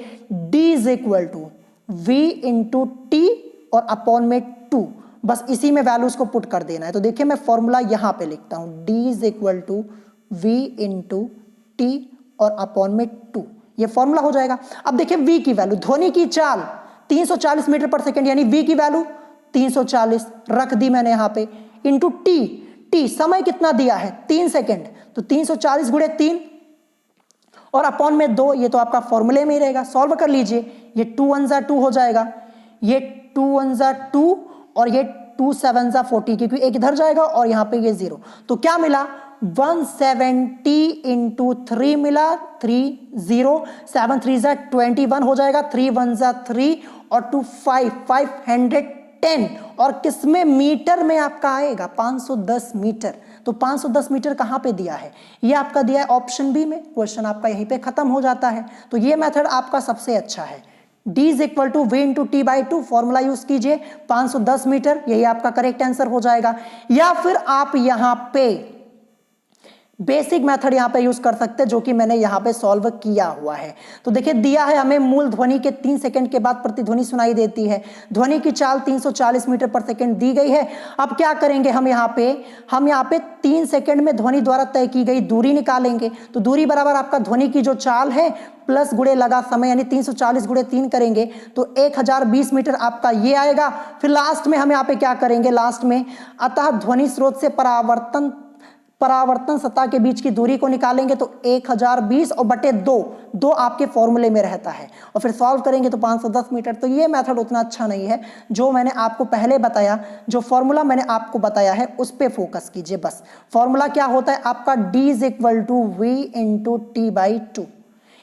d = v × t और अपॉन में 2, बस इसी में वैल्यूज को पुट कर देना है। तो देखिए मैं फॉर्मूला यहाँ पे लिखता हूँ, d = v × t और अपॉन में 2, ये फॉर्मूला हो जाएगा। अब देखिए v की वैल्यू, ध्वनि की चाल 340 मीटर पर सेकंड यानी v की वैल्यू 340 रख दी मैंने यहाँ पे, इंटू t समय कितना दिया है 3 सेकंड, तो 340 × 3 और अपॉन में 2, ये तो आपका फॉर्मूले में ही रहेगा। सॉल्व कर लीजिए, ये 2 1 = 2 हो जाएगा, ये 2 1 = 2 और ये 2 7 = 40, क्योंकि एक इधर जाएगा और यहाँ पे ये 0। तो क्या मिला, 170 × 3 मिला, 30, 7 3 = 21 हो जाएगा, 3 1 = 3 और 2 5 510, और किसमें, मीटर में आपका आएगा 510 मीटर। तो 510 मीटर कहाँ पे दिया है, ये आपका दिया है ऑप्शन बी में। क्वेश्चन आपका यहीं पे खत्म हो जाता है। तो ये मेथड आपका सबसे अच्छा है, d = v × t/2 formula use कीजिए, 510 मीटर, यही आपका करेक्ट आंसर हो जाएगा। या फिर आप यहाँ पे बेसिक मेथड यहाँ पे यूज कर सकते हैं, जो कि मैंने यहाँ पे सॉल्व किया हुआ है। तो देखिए दिया है हमें मूल ध्वनि के 3 सेकंड के बाद प्रतिध्वनि सुनाई देती है, ध्वनि की चाल 340 मीटर पर सेकंड दी गई है। अब क्या करेंगे, हम यहाँ पे 3 सेकंड में ध्वनि द्वारा तय की गई दूरी निकालेंगे। तो दूरी बराबर आपका ध्वनि की जो चाल है प्लस गुणे लगा समय, यानी 340 × 3 करेंगे तो 1020 मीटर आपका ये आएगा। फिर लास्ट में हम यहाँ पे क्या करेंगे, लास्ट में अतः ध्वनि स्रोत से परावर्तन सतह के बीच की दूरी को निकालेंगे। तो 1020 और बटे 2 आपके फॉर्मूले में रहता है, और फिर सॉल्व करेंगे तो 510 मीटर। तो ये मेथड उतना अच्छा नहीं है जो मैंने आपको पहले बताया, जो फॉर्मूला मैंने आपको बताया है उस पे फोकस कीजिए बस। फॉर्मूला क्या होता है आपका, d = v × t/2।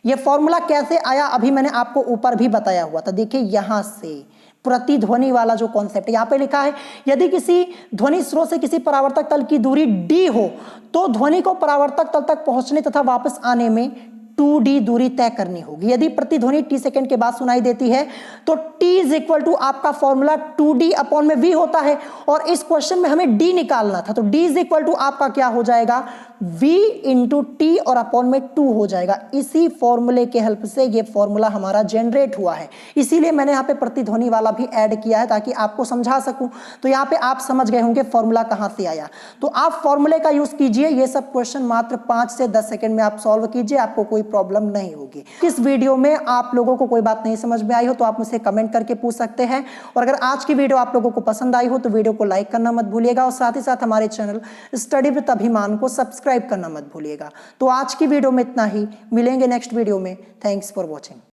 ये फॉर्मूला कैसे आया अभी मैंने आपको ऊपर भी बताया हुआ था। देखिए यहां से प्रतिध्वनि वाला जो कॉन्सेप्ट है, यहाँ पे लिखा है यदि किसी ध्वनि स्रोत से किसी परावर्तक तल की दूरी d हो तो ध्वनि को परावर्तक तल तक पहुंचने तथा वापस आने में 2d दूरी तय करनी होगी। यदि प्रतिध्वनि t सेकंड के बाद सुनाई देती है तो t = आपका फॉर्मूला 2d/v होता है, और इस क्वेश्चन में हमें d निकालना था। तो d = आपका क्या हो जाएगा, v × t और अपॉन में 2 हो जाएगा। इसी फॉर्मूले के हेल्प से ये फॉर्मूला हमारा जनरेट हुआ है, इसीलिए मैंने यहाँ पे प्रतिध्वनि वाला भी ऐड किया है ताकि आपको समझा सकूं। तो यहाँ पे आप समझ गए होंगे फॉर्मूला कहाँ से आया। तो आप फॉर्मूले का यूज कीजिए, ये सब क्वेश्चन मात्र 5 से 10 सेकंड में आप सॉल्व कीजिए, आपको कोई प्रॉब्लम नहीं होगी। इस वीडियो में आप लोगों को कोई बात नहीं समझ में आई हो तो आप मुझसे कमेंट करके पूछ सकते हैं, और अगर आज की वीडियो आप लोगों को पसंद आई हो तो वीडियो को लाइक करना मत भूलिएगा, और साथ ही साथ हमारे चैनल स्टडी विद अभिमान को सब्सक्राइब करना मत भूलिएगा। तो आज की वीडियो में इतना ही, मिलेंगे नेक्स्ट वीडियो में। Thanks for watching.